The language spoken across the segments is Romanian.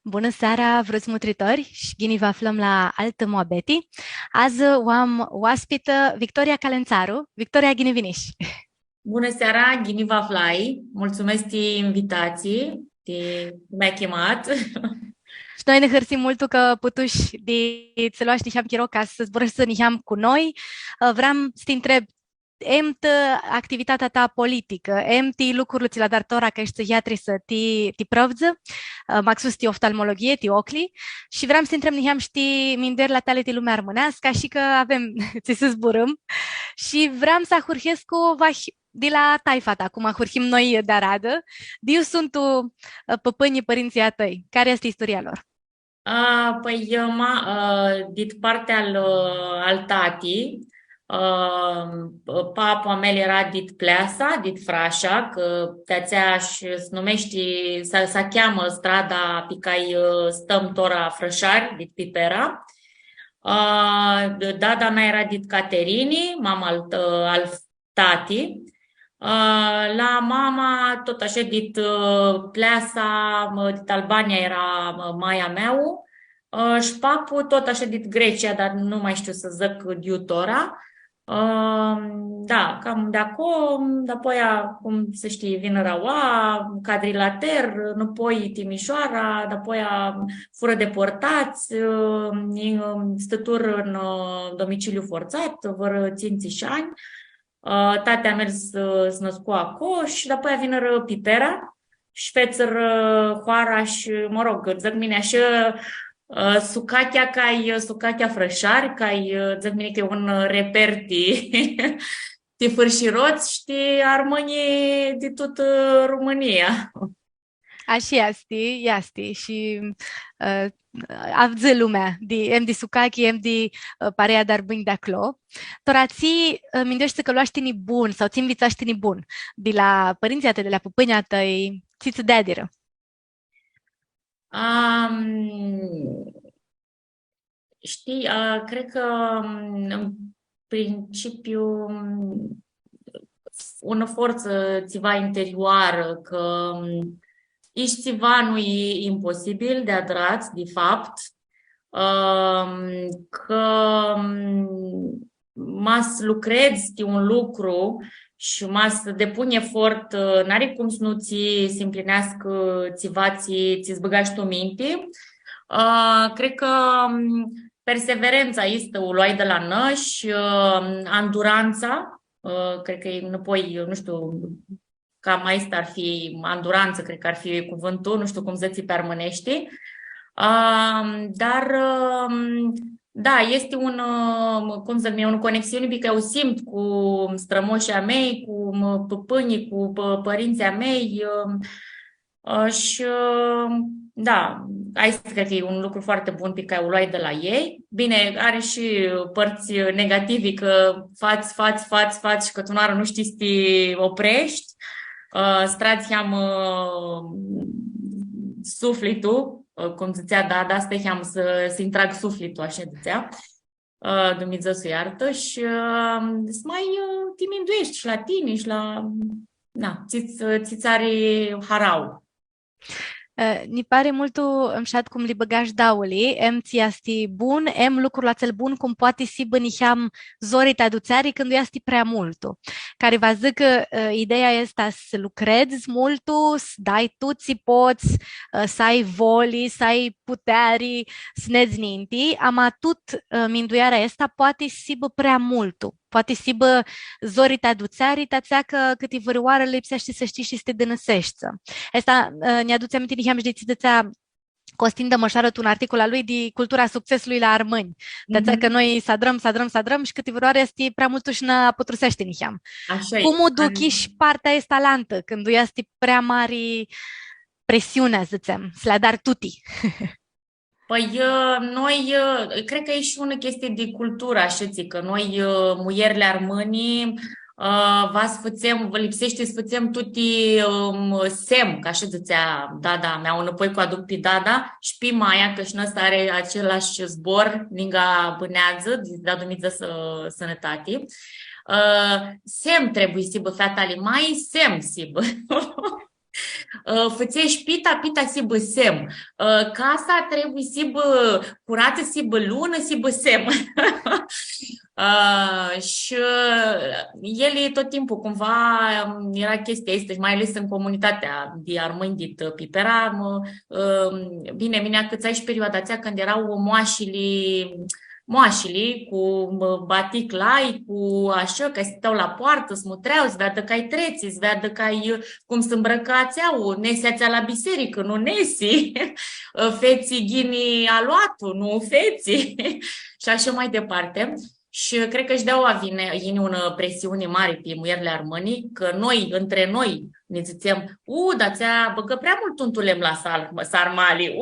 Bună seara, vrăți mutritori, și ghini vă aflăm la Altă Moabeti. Azi o am oaspită Victoria Calențaru. Victoria, ghini viniș. Bună seara, Ghini Vaflai. Mulțumesc de invitații, de mi-ai chemat. Și noi ne hărțim mult că putuși de să luași niham chiro ca să zburăși să niham cu noi. Vreau să te întreb, emt activitatea ta politică, emt lucrurile ți la dar tora că ești psihiatri să ti prăvză, maxus ti oftalmologie, ti ocli, și vreau să te întreb niham știi minder la tale ti lumea armânească, și că avem, ți să zburăm, și vreau să ahurhesc cu de la taifa ta, cum ahurhim noi de aradă, diu sunt tu păpânii părinții a tăi. Care este istoria lor? Păi, dit partea al tati, papa mel era dit Pleasa, dit Frașa, că te-ațea și se numește, să cheamă strada pe care stăm tora Frășari, dit Pipera. Dada mea era dit Caterini, mama al tati. La mama, tot așa, dit Pleasa, dit Albania era maia meu, și papu, tot așa, dit Grecia, dar nu mai știu să zic diutora. Da, cam de acolo, apoi, cum se știe, Vinăraua, Cadrilater, apoi Timișoara, apoi fură deportați, stături în domiciliu forțat, vă țin și ani. Tate a mers să născu acolo și după aia vină Pipera și fețăr Hoara și, mă rog, zic mine așa, sucatea sucatea Frășari, zic mine că e un reper de fârșiroți și de armănii de tot România. Așa este, și uh, avză lumea, em de sukaki, em de parea dar bâini de acolo. Tora ții mindești că luași tini bun sau ți învițași tini bun de la părinții tăi, de la pupânia tăi, ți-ți deadiră. Um, Știi, cred că în principiu una forță țiva interioară, că ești țiva nu e imposibil de adrat, de fapt, că mas lucrezi de un lucru și mas depune efort, n-are cum să nu ți împlinească țiva, ți-ți băgași tu minte. Cred că perseverența este o luai de la năși, anduranța, cred că nu poi, nu știu, cam mai ar fi anduranță, cred că ar fi cuvântul, nu știu cum să-ți permânești. Dar da, este cum să zic, o conexiune pe care o simt cu strămoșii mei, cu păpânii, cu părinții mei și da, aici cred că e un lucru foarte bun pe care o luai de la ei. Bine, are și părți negative, că faci și că tu nu știi să te oprești. Strați am sufletul, cum zicea, da, asta am să intrag sufletul, așa zicea. Dumnezeu să iartă și să mai te minduiești și la tine și la... Na, ți are harau. Ni pare multu îmșat cum li băgași dauli, em ți asti bun, em lucrul la cel bun cum poate si băniheam zorii aduțarii când asti prea multu. Care va zic că ideea este să lucrezi multu, să dai tu ți poți, să ai voli, să ai puterii, să ne-ți ninti, ama tot minduiarea asta poate si bă prea multu. Poate si bă zorii aduțarii, tațea că câte vărioară lipsește să știi și să te dănăsești. Asta ne aduce aminte nici am știți de Costin Dămășară un articol al lui de cultura succesului la armâni. De că noi sadrăm și câte vreo este prea mult și ne pătrusește niheam. Așa e. Cum o duc și partea este talantă când o este prea mare presiunea, zicem, să le dar tuti. Păi noi, cred că e și una chestie de cultură, așa că noi, muierile armânii, vă lipsește să fățem tuti sem, ca așa zicea Dada mea, înapoi cu aduc pe Dada și pe Maia, că și ăsta are același zbor, linga bânează, da Dumnezeu sănătate. Sem trebuie să bă fata mai sem, sibă. făcești pita, pita si bă sem. Casa trebuie si bă curată, si bă lună, si bă sem. Și el tot timpul cumva era chestia asta, și mai ales în comunitatea de armâni din Pipera. Bine, mine cât ai și perioada aceea când erau moașile cu batic lai, cu așa, că stau la poartă, smutreau, să vadă că ai treți, să vadă că ai cum se îmbrăcațeau, neseațea la biserică, nu nesi, feții ghini aluatul, nu feții, și așa mai departe. Și cred că își dau avine o presiune mare pe muierile armânii, că noi, între noi, ne zicem, dar ți-a băgă prea mult un tulem la sarmali,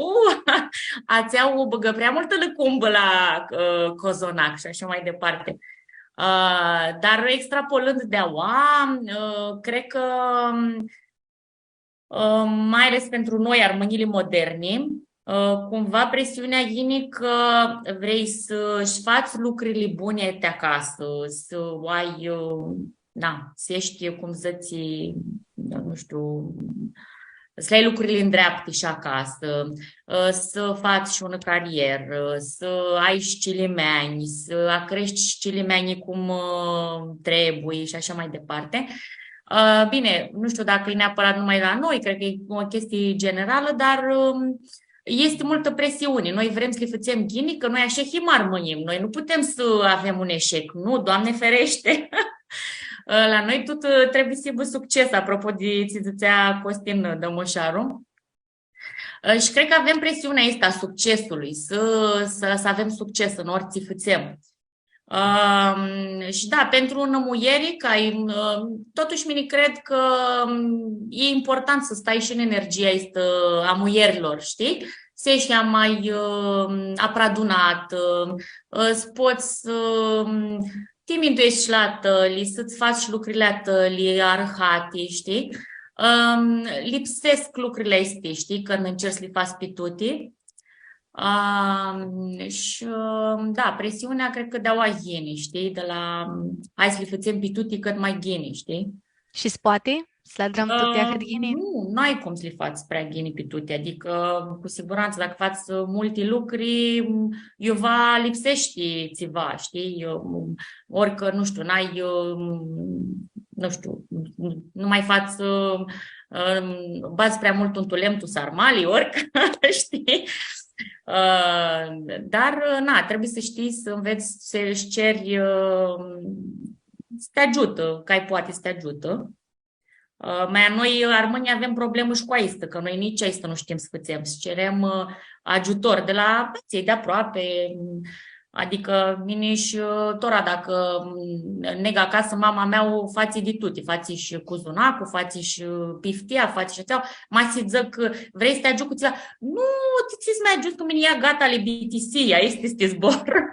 ați-au băgă prea multă lăcumbă la cozonac și așa mai departe. Dar extrapolând de cred că mai ales pentru noi, armânile moderne, cumva presiunea ghinii că vrei să-și faci lucrurile bune de acasă, să ai, să ești, cum să-ți, nu știu, să ai lucrurile în dreaptă și acasă, să faci o carieră, să ai și cilimeni, să crești și cilimeni cum trebuie și așa mai departe. Bine, nu știu dacă e neapărat numai la noi, cred că e o chestie generală, dar este multă presiune. Noi vrem să le facem ghinii, că noi așa himarmânim. Noi nu putem să avem un eșec. Nu, Doamne ferește! La noi tot trebuie să aibă succes, apropo de ce zicea Costin Dămoșaru. Și cred că avem presiunea asta a succesului, să avem succes în orice facem. Și da, pentru înămuierii, totuși mine cred că e important să stai și în energia asta a muierilor, știi? Să ieși mai apradunat, să poți să te mintuiești la tăli, să-ți faci lucrurile a tăli, arhate, știi? Lipsesc lucrurile astea, știi? Când încerci să le faci pe toate. Și da, presiunea cred că de-au geni, știi? De la hai să le facem pe tuti cât mai geni, știi? Și spate? Să le dăm tutea cât geni? Nu ai cum să le faci prea geni pe tuti, adică cu siguranță dacă faci multe lucruri, eu va lipsești țiva, știi? Orică, nu știu, nu știu, nu mai faci bați prea mult un tulem tu sarmali, orică, știi? Dar, trebuie să știi, să înveți să-și ceri, să te ajută, că ai poate să te ajută. Noi, armânii, avem problemă și cu aistă, că noi nici aistă nu știm să facem, să cerem ajutor de la cei de aproape. Adică mine și tora, dacă neg acasă, mama mea o faci de tuti, faci și cuzunacul, faci și piftia, faci și aceea, mai să zic, vrei să te ajut cu țiva? Nu, ți-ți mai ajut cu mine, ea gata le BTC, este zbor.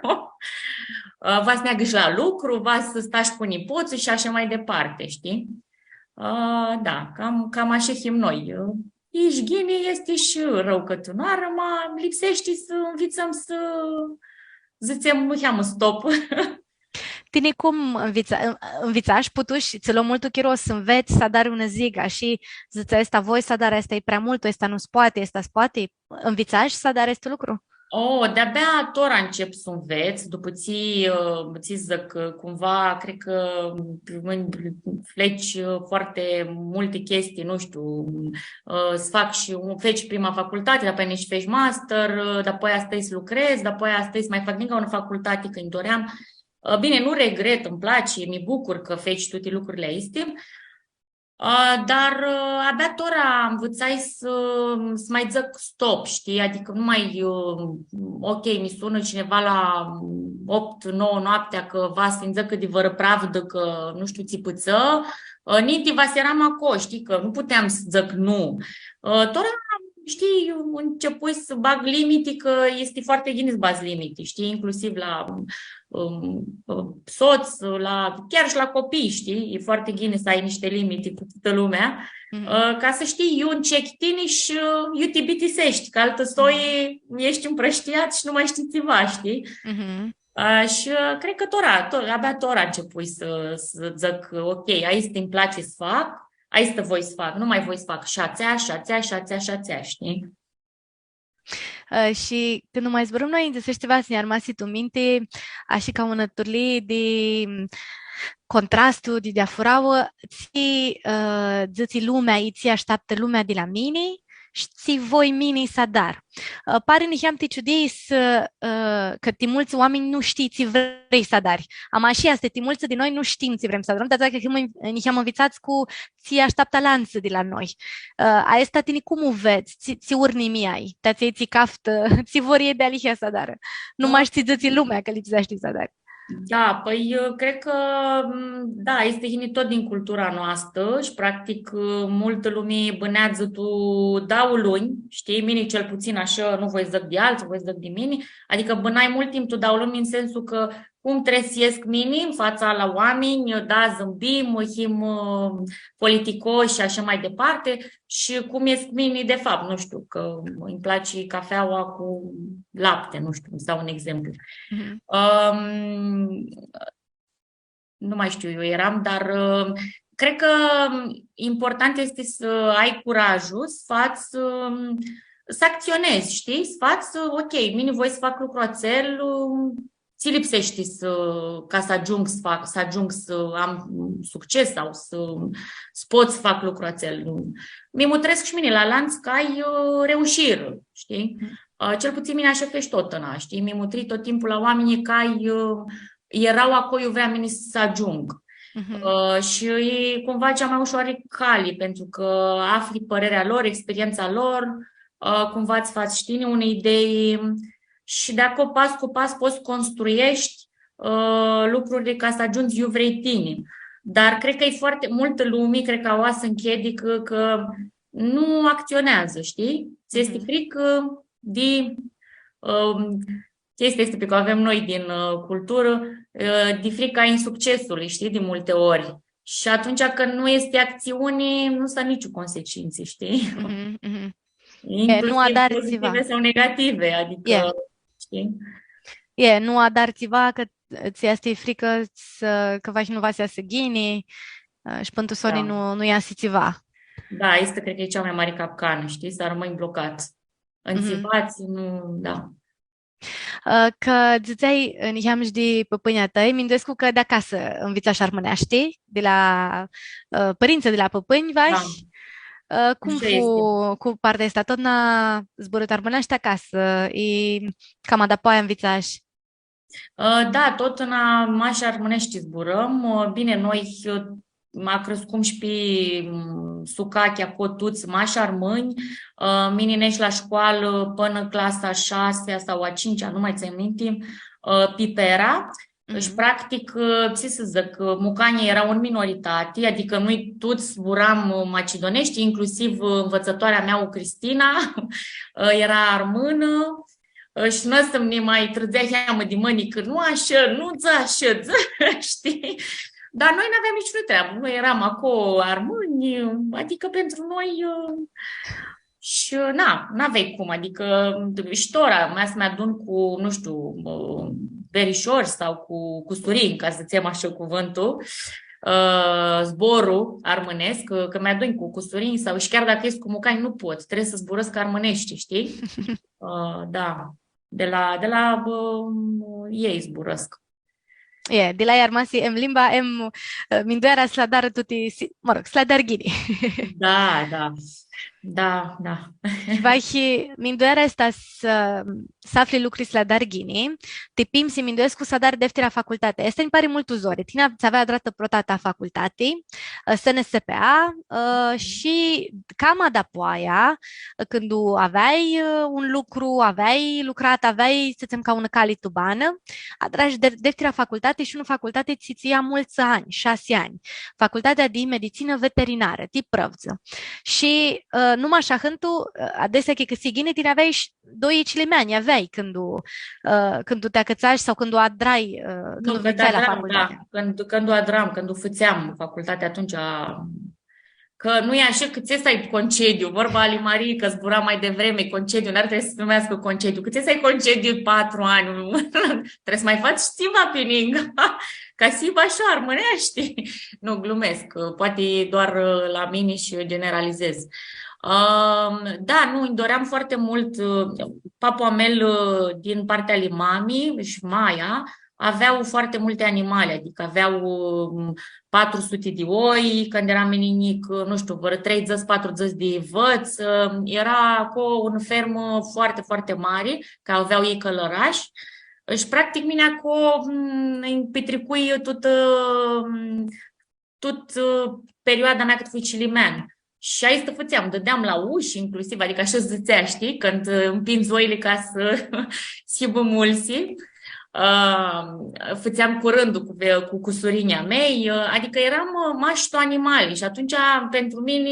Va să meargă și la lucru, va să stai cu nipoțul și așa mai departe, știi? Da, cam așa fim noi. Ești ghine, este și rău că tu n-ară, lipsește să învățăm să zicem, nu stop. Tine cum învițași putuși, ți-l mult chiros să înveți să dar una ziga și zice asta voi să dar asta e prea mult, asta nu poate, asta poate. Învițași să dar este lucru? De-abia tora încep să înveți, după ți zic, cumva, cred că fleci foarte multe chestii, nu știu, să fac și feci prima facultate, apoi nici feci master, apoi asta să lucrez, apoi asta să mai fac încă o facultate când doream. Bine, nu regret, îmi place, mi bucur că feci toate lucrurile astea. Dar abia tora învățai să mai zic stop, știi? Adică nu mai, ok, mi sună cineva la 8-9 noaptea că va să-mi zică de vără pravdă că nu știu țipăță, niti va seram acolo, știi? Că nu puteam să zic nu. Tora, știi, începui să bag limite, că este foarte bine să bazi limite, știi? Inclusiv la soț, chiar și la copii, știi? E foarte bine să ai niște limite cu toată lumea, ca să știi, eu încec tine și eu te bitisești, că altă soi ești împrăștiat și nu mai știi țiva, știi? Și cred că abia tora începui să zic, ok, aici îmi place să fac, Aici voi să fac, nu mai voi să fac șațea, șațea, șațea, șațea, știi? Și când mai zburăm noi, îți ceva să ne armasi tu minte, așa ca una turli de contrastul, de afurauă, ți lumea, ți așteaptă lumea de la mine, și ți voi mine să dar. Pare nici te ciudei că mulți oameni nu știi ți vrei să dari. Am așa este, mulți din noi nu știm ți vrem să darăm, dar dacă nici am învățați cu ți așteaptă lanță de la noi. Asta tine cum o vezi? Ți urni mi ai, ți caftă, ți vor de alihia să dară. Nu mai știi ți lumea că lipsești să dari. Da, păi cred că, da, este hinit tot din cultura noastră și practic multă lume bânează tu dau luni, știi, mine cel puțin așa, nu voi zic de alții, voi zic de mine, adică bânai mult timp tu dau luni în sensul că cum trăiesc mine în fața la oameni, da, zâmbim, him politicoși și așa mai departe și cum ies mine de fapt, nu știu, că îmi place cafeaua cu lapte, nu știu, îmi dau un exemplu. Nu mai știu, eu eram, dar cred că important este să ai curajul să acționezi, știi? Să faci, ok, mine voi să fac lucrul acel, ți lipsește ca să ajung să am succes sau să pot să fac lucrul acel. Mi-mă trăiesc și mine la lanț că ai reușire, știi? Cel puțin mine așa fești tot ăna, știi? Mi-am mutrit tot timpul la oamenii că erau acolo, eu vreau mine să ajung. Și e cumva cea mai ușoară cale, pentru că afli părerea lor, experiența lor, cumva îți faci, știi, unei idei și de acolo, pas cu pas, poți construiești lucrurile ca să ajungi eu vrei tine. Dar cred că e foarte multă lume, cred că o să închedică că nu acționează, știi? Ți este frică de chestia este pe care avem noi din cultură, de frica insuccesului, știi, de multe ori. Și atunci când nu este acțiune, nu sunt nicio consecințe, știi? Inclusiv nu a dar pozitive sau negative, adică, știi? Nu a dar ceva că ți este frică că vai nu va să ghine și pentru Sony nu ia ceva. Da, este, cred că e cea mai mare capcană, știi? Să rămâi blocat. Înțivați, nu, da. Că ziceai în de păpânia tăi, mi-ndescu că de acasă învița și armânește, de la părință de la păpâni, vai? Da. Cum cu partea asta? Tot n-a zburut armânește acasă? E cam adapoi învițași? Da, tot în maș armânești zburăm. Bine, noi m-a crescut și pe sucachea, cotuți, mași armâni, mininești la școală până clasa 6 sau a 5-a, nu mai țin minte, pipera. Și practic, ce să zic, mucanii erau în minoritate, adică noi toți zburam macedonești, inclusiv învățătoarea mea, o Cristina, era armână. Și noi să ne mai trăzea heamă de mâini că nu așa, nu așa, știi? Dar noi nu aveam nicio treabă. Noi eram acolo armâni, adică pentru noi și n-aveai cum. Adică ștora mea să mi-adun cu, nu știu, verișori sau cu custurini, ca să-ți iau așa cuvântul, zborul armânesc, că mi-adun cu custurini sau și chiar dacă ești cu mucani nu poți, trebuie să zburăsc armânești, știi? Da, de la ei zburăsc. De la armasi em limba em mindoara sladar tuti, sladar gini. Da. Vai mindoara asta să afli lucruri sladar gini, te pim si mindoescu să dar defti la facultate. Este îmi pare mult uzore. Tine să avea drată protata facultatei, să ne SPA și cam adapoaia, când aveai un lucru, aveai lucrat, aveai, să zicem, ca una cali tubană, atragi defti la facultate și în facultate ți ia mulți ani, 6 ani. Facultatea de medicină veterinară, tip prăvță. Și numai așa hântu, adesea că si ghine, tine aveai și 2 cilimeani, aveai când te acățași sau când o adrai, când o făceai la facultate. Da, când o adram, când o făceam facultate atunci, că nu e așa cât ți ai concediu. Vorba lui Marie că zbura mai devreme, concediu, n-ar trebui să primească concediu. Cât ți ai concediu 4 ani? Trebuie să mai faci Siva Pinning. Ca Siva așa armânești. Nu, glumesc. Poate doar la mine și generalizez. Da, nu, îmi doream foarte mult. Papua mel din partea lui mami și Maia aveau foarte multe animale, adică aveau 400 de oi când eram meninic, nu știu, vreo 3 zăți, 4 zăți de văț. Era cu un fermă foarte, foarte mare, care aveau ei călărași. Și practic mine acolo îmi petricui tot perioada mea cât fui cilimean. Și aici făceam, dădeam la uși inclusiv, adică așa zățea, știi, când împingi oile ca să schibă mulsi. Făceam cu rândul cu surinea mei, adică eram mașto animale și atunci pentru mine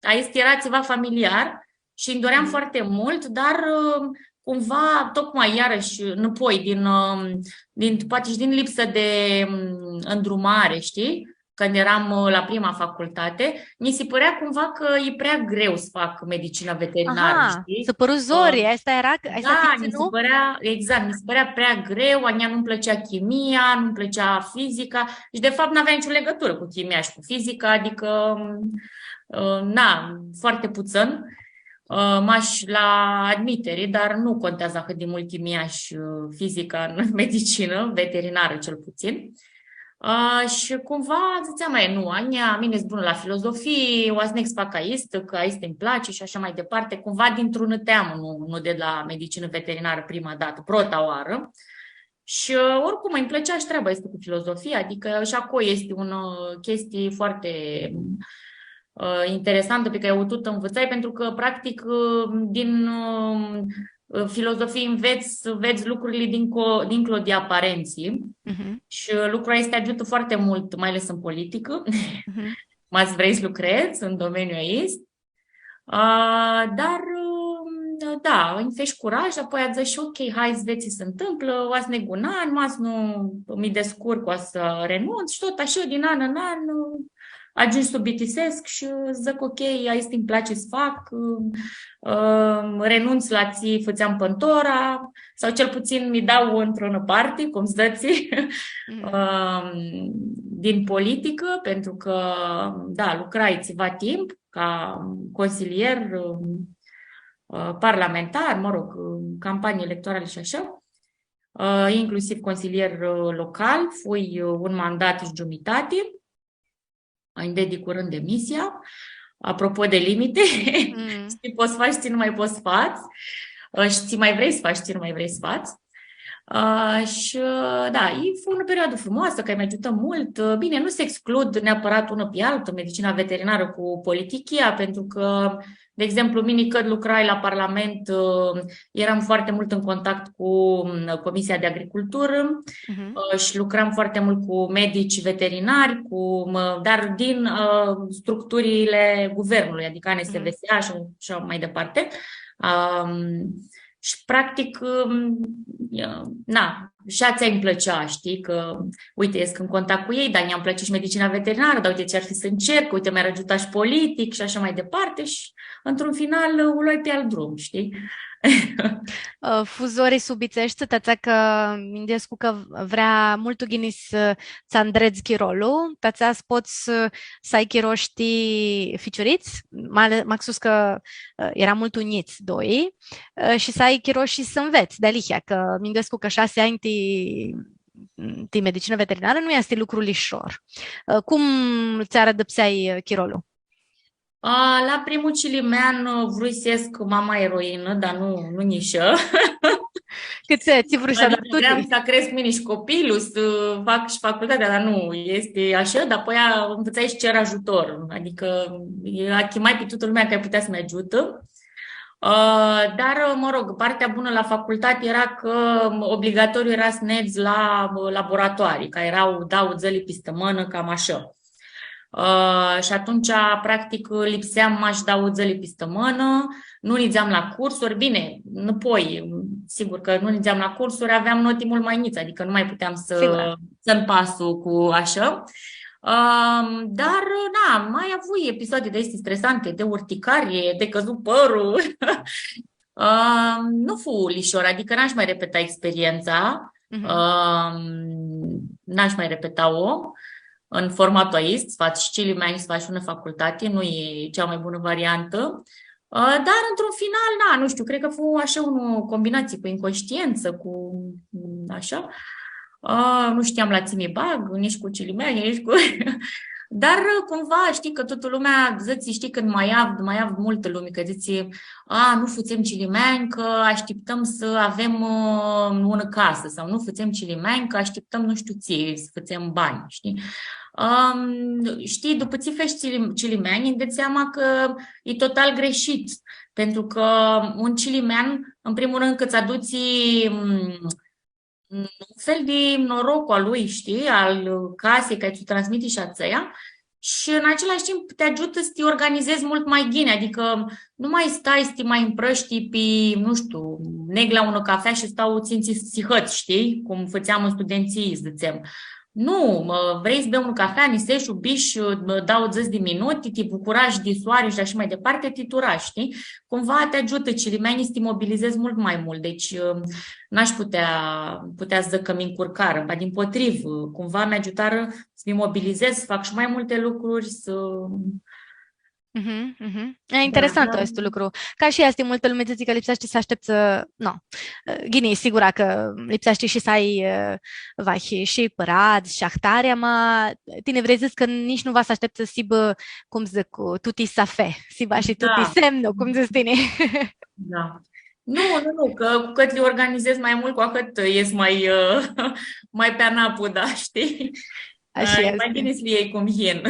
aici era ceva familiar și îmi doream foarte mult, dar cumva, tocmai iarăși, înapoi, poate și din lipsă de îndrumare, știi? Când eram la prima facultate, mi se părea cumva că e prea greu să fac medicină veterinară, știi? Să părut zorii, asta era, Da, mi se părea, exact, mi se părea prea greu, nu-mi plăcea chimia, nu-mi plăcea fizica și de fapt n-avea nicio legătură cu chimia și cu fizica, adică, foarte puțin. M-aș la admitere, dar nu contează cât de mult chimia și fizica în medicină, veterinară cel puțin. Și cumva ziceam, mine sunt bună la filozofie, o să ne fac aici, că aici îmi place și așa mai departe. Cumva dintr-un teamă, nu de la medicină veterinară prima dată, prota oară. Și oricum îmi plăcea și treaba este cu filozofia, adică și acolo este o chestie foarte interesantă pe care o tot învățai, pentru că practic din filozofie înveți lucrurile dincolo de aparenții și lucrul ăsta te ajută foarte mult, mai ales în politică. Mai vrei să lucrezi în domeniul ăsta. Dar da, îmi faci curaj, apoi ați zis și ok, hai să vezi ce se întâmplă, o să negunan, nu mi descurc, o să renunț și tot așa din an în an ajungi să bitisesc și zic ok, aici îmi place să fac, renunț la ții, făceam pântora sau cel puțin mi dau într-o parte, cum ziceți, din politică, pentru că, da, lucrai ceva timp ca consilier parlamentar, campanii electorale și așa, inclusiv consilier local, fui un mandat și jumătate, îmi dedic curând demisia. Apropo de limite, știi, poți să faci, ți nu mai poți să faci, și ți mai vrei să faci, ți nu mai vrei să faci. Și da, e o perioadă frumoasă care mi ajută mult. Bine, nu se exclud neapărat una pe altă, medicina veterinară cu politichia, pentru că, de exemplu, mine când lucrai la Parlament, eram foarte mult în contact cu Comisia de Agricultură și lucram foarte mult cu medici veterinari, dar din structurile guvernului, adică ANSVSA și așa mai departe. Și practic, și ați îmi plăcea, știi, că, uite, ies în contact cu ei, dar mi-am plăcut și medicina veterinară, dar uite ce ar fi să încerc, uite, mi-ar ajuta și politic și așa mai departe și, într-un final, o luai pe alt drum, știi? Fuzori subicești, tața că Mindescu că vrea mult ghinis să andreți chirolul, tața poți să ai chiroști ficiuriți, maxus că era mult uniți doi, și să ai chiroși să înveți de alihia, că Mindescu că 6 ani ti medicină veterinară nu este lucru lișor. Cum ți-ar adăpseai chirolul? La primul cilimean vrui să ies cu mama eroină, dar nu nișă. Cât ți vrei să adaptezi? Vreau să cresc mine și copilul, să fac și facultatea, dar nu, este așa, dar apoi învățai și cer ajutor. Adică achimai pe toată lumea care putea să-mi ajută. Dar, mă rog, partea bună la facultate era că obligatoriu era să negi la laboratorii, care erau, dau zăli pe stămână, cam așa. Și atunci, practic, lipseam, m-aș da o zăli pe stămână, nu nigeam la cursuri, bine, sigur că nu nigeam la cursuri, aveam noti mult mai niți, adică nu mai puteam să țin pasul cu așa. Dar, na, mai avut episoade de astea stresante, de urticarie, de căzut părul. Nu fu ușor, adică n-aș mai repeta experiența, Mhm. n-aș mai repeta-o în formatul ăsta, să faci Chilimani, să faci una facultate, nu e cea mai bună variantă. Dar, într-un final, na, nu știu, cred că fu așa o combinație cu inconștiență, cu așa. Nu știam la ține bag, nici cu Chilimani, nici cu... Dar cumva știi că toată lumea zice, știi, când mai av multă lume, că zice, nu fuțem Chilimani, că așteptăm să avem una casă, sau nu fuțem Chilimani, că așteptăm nu știu ție, să fuțem bani, știi? Știi, după ce faci Chilimani, îți dai seama că e total greșit, pentru că un Chiliman, în primul rând, că îți aduci un fel de noroc al lui, știi, al casei care ți-o transmite și ațăia, și în același timp te ajută să te organizezi mult mai bine, adică nu mai stai să te mai împrăști pe, nu știu, neg la ună cafea și stau ținții sihăți, știi, cum făceam în studenții, ziceam. Nu, vrei să bei un cafea, nisești, ubiși, dau 10 de minute, te bucurași de soare și așa mai departe, te turași, știi? Cumva te ajută cilimenii să te mobilizezi mult mai mult, deci n-aș putea să zic că mi încurcară, ba dimpotrivă, cumva mi ajutară să mi mobilizez, să fac și mai multe lucruri, să... Mhm, mhm. E Da, interesant dar... acest lucru. Ca și asta, multă lume zice că lipsește să aștept să... No. Ghini, sigura că lipsește și să ai vai, și părați, și ahtarea, ma tine vrei zis că nici nu va să aștept să sibă, cum zic, tuti safe, siba și tuti Da, semno, cum zici tine. da. Nu, că cu cât le organizez mai mult, cu atât ies mai, mai pe anapă, da, știi? Așa E mai este. bine să le iei cum vin.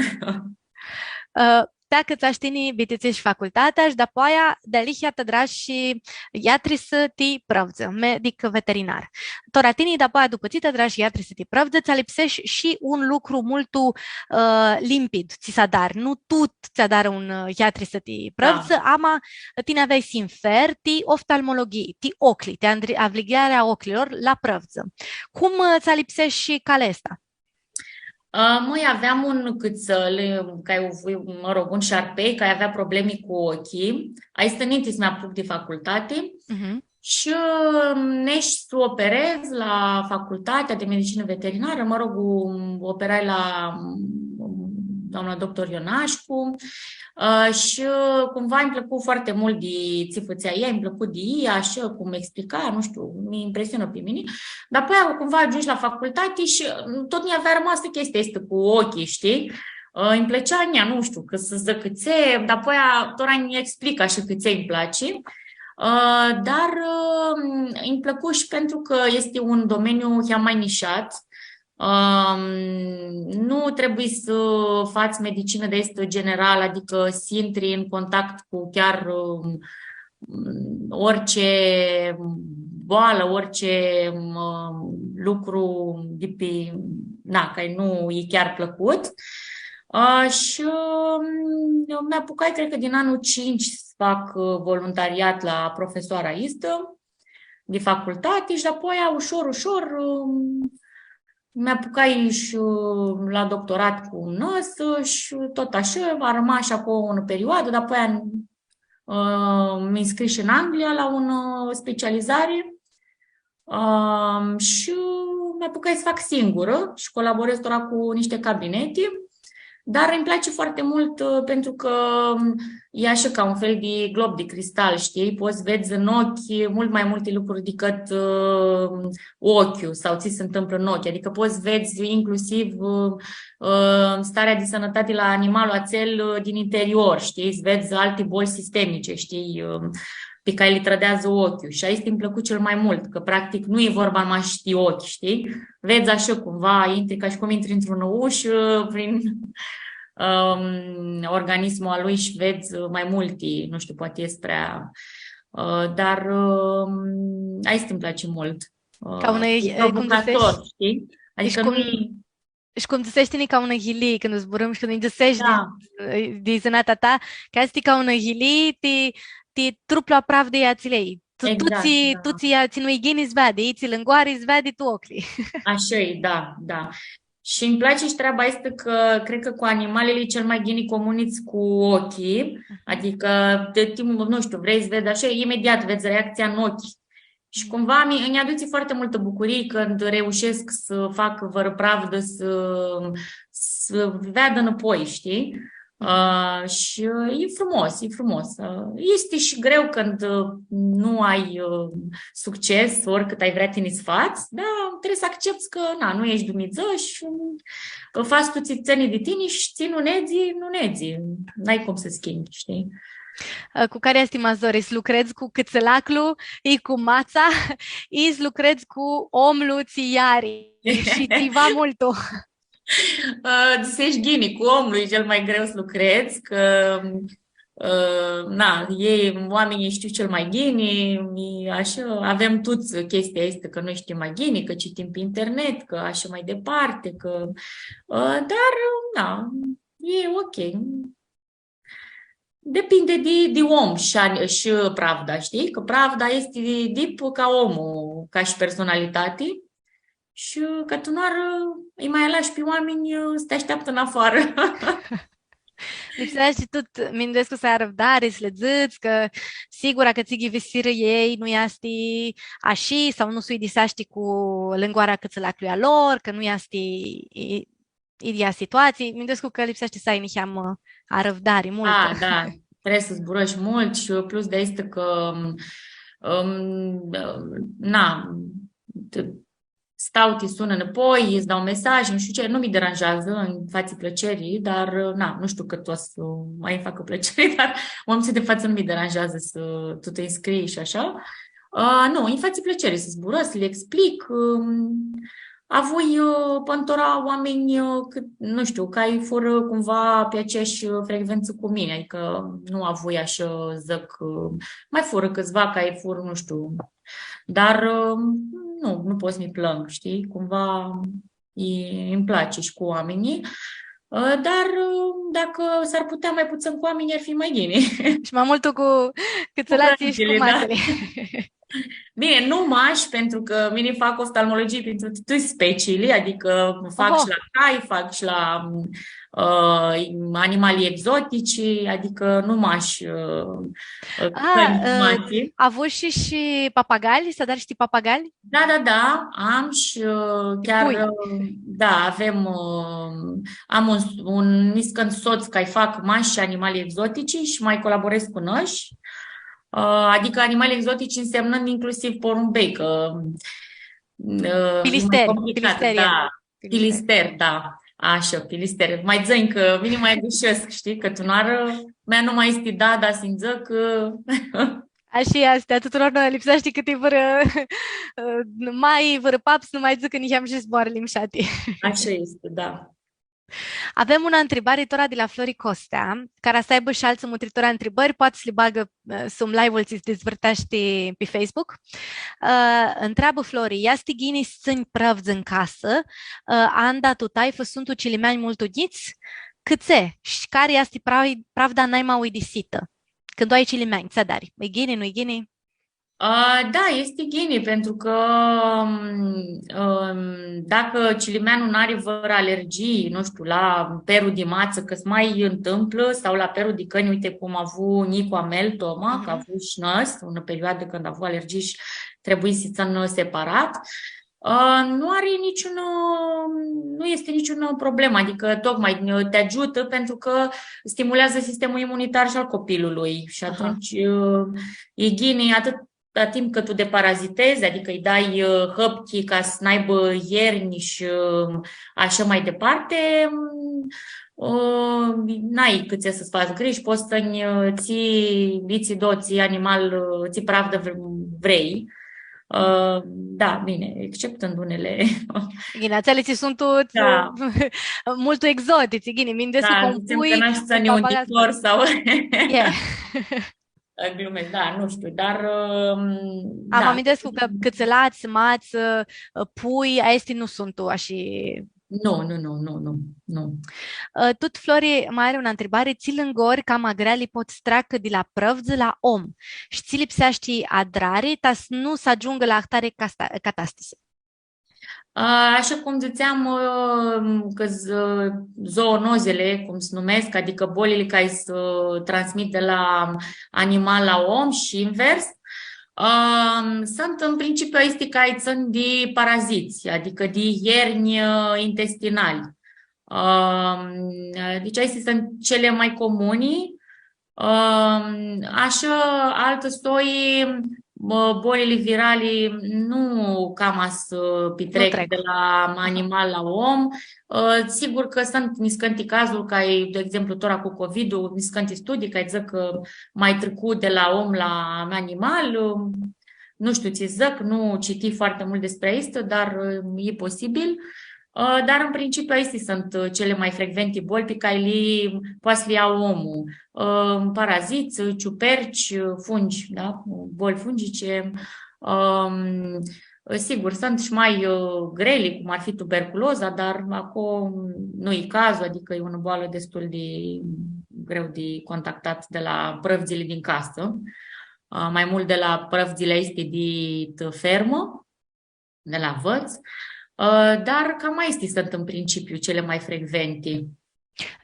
Така це ще ни битициш факултата, да поя дали хята драши ятрис ти правдзă, medic veterinar. Toratini da poia după ți dragi yatrис ti pravdă, ți lipsești și un lucru mult limpid, ți s-a dar. Nu tu ți-a dar un yatrис ti pravdă, Da. ama tine aveai sinfer, ti oftalmologii, ti ocli, ti avligarea ochlilor la pravdă. Cum ți lipsești și calesta? Măi, aveam un câțăl, care, mă rog, un șarpei, care avea probleme cu ochii. Ai stănit să mi-apuc de facultate Mhm. și nești să operez la facultatea de medicină veterinară, mă rog, operai la doamna doctor Ionașcu și cumva îmi plăcut foarte mult de țifăția ei, îmi plăcut de ea, așa cum explica, nu știu, mi impresionă pe mine. Dar apoi cumva ajungi la facultate și tot mi avea rămas chestia asta cu ochii, știi? Îmi plăcea ea, nu știu, că să zăcâțe, dar apoi tot îmi explică așa cât îmi place. Dar îmi plăcut și pentru că este un domeniu chiar mai nișat. Nu trebuie să faci medicină de est general, adică să intri în contact cu chiar orice boală, orice lucru de pe, care nu e chiar plăcut. Și mi-a apucat, cred că din anul 5 să fac voluntariat la profesoara istă de facultate și apoi ușor mi-a apucat și la doctorat cu năsă și tot așa, a rămas și acolo o perioadă, dar apoi m-am înscris și în Anglia la o specializare și mi-a apucat să fac singură și colaborez tot cu niște cabinete. Dar îmi place foarte mult pentru că e așa ca un fel de glob de cristal, știi? Poți vezi în ochi mult mai multe lucruri decât ochiul sau ți se întâmplă în ochi. Adică poți vezi inclusiv starea de sănătate la animalul acel din interior, știi? Îți vezi alte boli sistemice, știi? Pe care le trădează ochiul. Și aici îmi plăcut cel mai mult, că practic nu e vorba numai și de ochi, știi? Vezi așa cumva, intri ca și cum intri într-un ușă prin organismul al lui și vezi mai multe, nu știu, poate e prea... dar aici îmi place mult. Ca unei, E cum provocator, zicești, știi? și Adică cum, nu e... și cum zicești ca una ghili când zburăm și când îi zicești Da, de zânata ta, că asta ca una ghili, ti trupla prav de ea țilei. exact, da. Tu ți nu-i ghini zvede, ei ți lângoare zvede tu ocli. Așa e, da, da. Și îmi place și treaba este că cred că cu animalele e cel mai ghini comuniți cu ochii, adică de timp, nu știu, vrei să vezi așa, imediat vezi reacția în ochi. Și cumva îmi aduce foarte multă bucurie când reușesc să fac vărăpravdă, să vadă înapoi, știi? Și e frumos, e frumos. Este și greu când nu ai succes, oricât ai vrea tine să faci, dar trebuie să accepti că nu ești Dumnezeu și faci tu țățănii de tine și ții nu nezi. N-ai cum să schimbi, știi? Cu care este mai dori? Lucrezi cu câțelaclu, e cu mața, e lucrezi cu omul țiari și ți va multul. Să-și ghini cu omul e cel mai greu să lucrezi, că oamenii știu cel mai ghini, așa, avem toți chestia asta că noi știm mai ghini, că citim pe internet, că așa mai departe, dar e ok. Depinde de om și pravda, știi? Că pravda este deep ca omul, ca și personalitate. Și că tu nu îi mai lași pe oameni să te așteaptă în afară. Lipsește tot, mindesc să ai răbdare, să le zici că sigura că ți vestiră ei nu este așa sau nu se disaște cu lângoarea câțelacului a lor, că nu este ideea situației. Mindesc că lipsește să ai niheam a răbdare mult. Da, trebuie să zburăși mult și plus de asta că stau, te sună înapoi, îți dau mesaj, nu știu ce, nu mi deranjează în fața plăcerii, dar nu știu cât o să mai facă plăcere, dar oamenii de față nu mi deranjează să tu te înscrii și așa. Nu, în fața plăcerii să zbură, să le explic. A voi pântora oameni, nu știu, care fură cumva pe aceeași frecvență cu mine, adică nu a voi așa zic, mai fură câțiva care fură, nu știu, dar nu pot să-mi plâng, știi? Cumva îmi place și cu oamenii, dar dacă s-ar putea mai puțin cu oamenii, ar fi mai bine. Și mai mult cu câțelații și cu matele. Bine, nu mași, pentru că mine fac oftalmologie pentru toate speciile, adică fac și la cai, fac și la animale exotici, adică nu mași avut și papagali? Să dar știi papagali? Da, am și chiar, avem, am un niscăn soț care fac mași și animale exotici și mai colaborez cu năși. Adică animale exotici însemnând inclusiv porumbei, că Filister, da. Așa, filister. Mai zăin că vine mai greșesc, știi? Că tunară mea nu mai este da, sinză că... Așa este, tuturor ne lipsește câte mai vără paps, nu mai zic că nici am și zboară limșate. Așa este, da. Avem una întrebare tora de la Flori Costea, care să aibă și alți mutritori întrebări, poate să le bagă să live-ul ți dezvârtește pe Facebook. Întreabă Flori, ia stighini să-ți pravzi în casă, anda tu tai făsuntul cilimani mult udiți, câțe și care este pravda naima uidisită? Când o ai cilimani, ți-a dari, e ghini, nu-i ghini? Da, este ghini, pentru că dacă cilimeanul nu are vără alergii, nu știu, la perul de mață, că se mai întâmplă, sau la perul de căni, uite cum a avut Nicu Amel Toma, că a avut și năs, în perioadă când a avut alergii și trebuie să țină separat, nu este niciun problemă, adică tocmai te ajută pentru că stimulează sistemul imunitar și al copilului și atunci e ghini atât timp cât tu deparazitezi, adică îi dai hăpchi ca să n-aibă ierni și așa mai departe, n-ai cât să-ți faci griji, poți să-i ții animal, ții pravdă vrei. Da, bine, exceptând unele. Ghinațele ți sunt toți mult exotici, ghini, mindesc cum pui... că n-aș să ne unitor sau... Yeah. Glumesc, da, nu știu, dar... Am amintesc că câțelați, mați, pui, astea nu sunt așa... Nu. Tot Flori mai are o întrebare. Ți lângori cam agreali pot stracă de la prăvză la om și ți lipsește adrare, ta să nu să ajungă la actare catastase. Așa cum ziceam, că zoonozele, cum se numesc, adică bolile care se transmit de la animal la om și invers, sunt în principiu este care țin de paraziți, adică de ierni intestinali. Deci acestea sunt cele mai comuni. Așa, altă stoi, bolile virale nu cam să Nu petrec trec. de la animal la om. Sigur că sunt niscânti cazul ca, de exemplu, tora cu COVID-ul, niscânti studii care zic că mai trecut de la om la animal. Nu știu, ți zic, nu citi foarte mult despre asta, dar e posibil. Dar în principiu acestea sunt cele mai frecvente boli pe care poate să le ia omul. Paraziți, ciuperci, fungi, da? Boli fungice. Sigur, sunt și mai grele, cum ar fi tuberculoza, dar acum nu e cazul, adică e o boală destul de greu de contactat de la prăvzile din casă, mai mult de la prăvzile astea de fermă, de la văți. Dar cam astea sunt în principiu cele mai frecvente.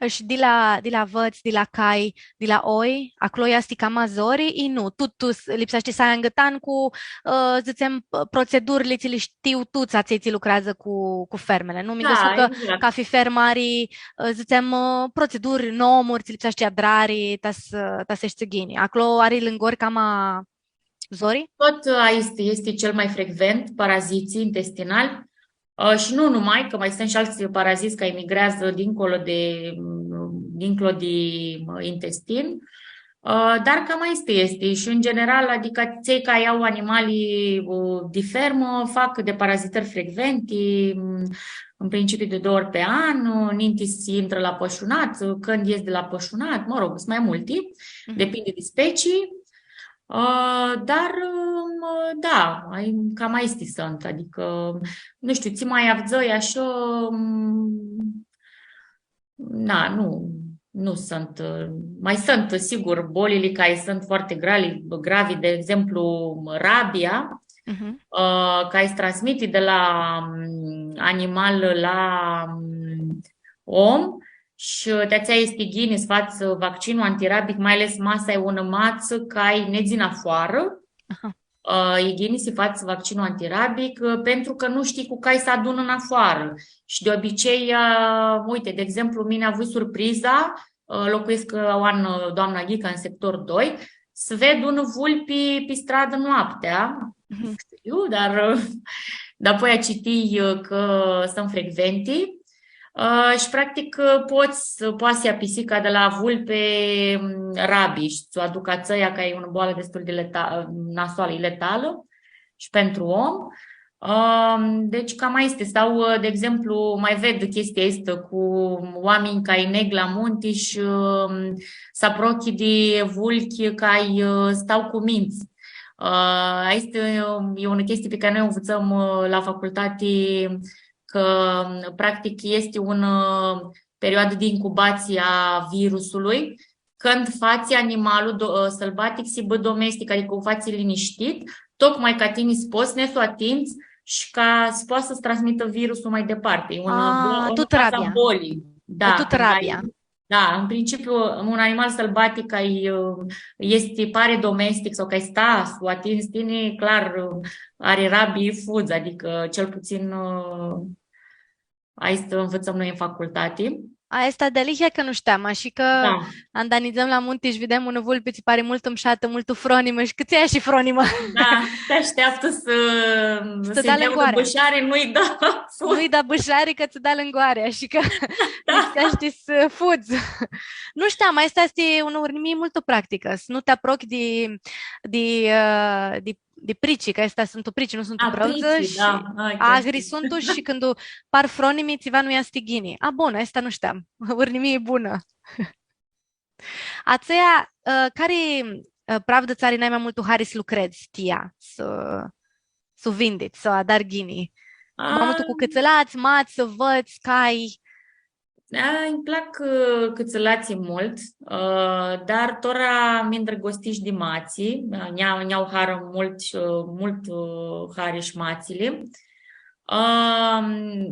Și de la văți, de la cai, de la oi, acolo este cam azori, i nu, tu lipsește să ai îngătan cu, zicem, procedurile, ți le știu tu, ți lucrează cu fermele, nu? Mi Da, că exact. ca fi fermari, zicem, proceduri, nomuri, ți lipsește adrari, ta se ghini. Acolo are lângori cam a zori? Tot este cel mai frecvent, paraziții intestinali. Și nu numai, că mai sunt și alți paraziți care migrează dincolo de intestin. Dar cam este. Și în general, adică cei care au animalii de fermă fac de parazitări frecvente, în principiu de 2 ori pe an, nintis intră la pășunat, când ies de la pășunat, mă rog, sunt mai multe, depinde de specii. Dar, da, cam astea sunt, adică, nu știu, ți mai avzăi așa, na, nu sunt, mai sunt, sigur, bolile care sunt foarte gravi, de exemplu, rabia, Mhm. care se transmite de la animal la om, și de-aia este ghini să faci vaccinul antirabic, mai ales masa e una mață care ne din afară. Aha. E ghini să faci vaccinul antirabic pentru că nu știi cu care să adună în afară. Și de obicei, uite, de exemplu, mine a avut surpriza, locuiesc o an, doamna Ghica, în sector 2, să ved un vulpi pe stradă noaptea. Mhm. Știu, dar apoi a citi că sunt frecvente. Și practic poți ia pisica de la vulpe rabii și ți-o aduc ațăia, că e o boală destul de nasoală, letală și pentru om. Deci cam mai este. Sau, de exemplu, mai ved chestia asta cu oameni care neg la munte și se apropie de vulchi care stau cu minți. Asta e o chestie pe care noi o învățăm la facultate, că practic este o perioadă de incubație a virusului, când faci animalul sălbatic și domestic, adică o faci liniștit, tocmai ca tine să poți să o atingi și ca să poată să-ți transmită virusul mai departe. E o Tot fază a rabia. bolii. Da, Tot rabia. da, în principiu, un animal sălbatic care pare domestic sau care stă o atins tine, clar, are rabie fuz, adică cel puțin aici învățăm noi în facultate. Asta de lihe că nu știam, așa că Da, andanizăm la munte și vedem un vulpe, ți pare mult îmșată, mult fronimă și cât ea și fronimă. da, te așteaptă Să dea să-i dea o lângoare. bășare, nu-i da fuz. Nu-i da bășare că ți da lângoare, așa că lipsește să fugi. Nu știam, asta este un urnimie mult practică, să nu te apropii de prici, că astea sunt o prici, nu sunt o brăză Priții, și da. agri sunt și când par fronimii, ți va nu ia stighini. Bun, asta nu știam. Urnimie bună. Aceea, care pravdă țari n-ai mai mult hari să lucrezi, tia, să vindeți, să dar ghini? Mai mult cu cățălați, mați, să văți, cai. Îmi plac câțălații mult, dar tora mi îndrăgostiș de mații, ne-au hară mult hari și mațile. Um,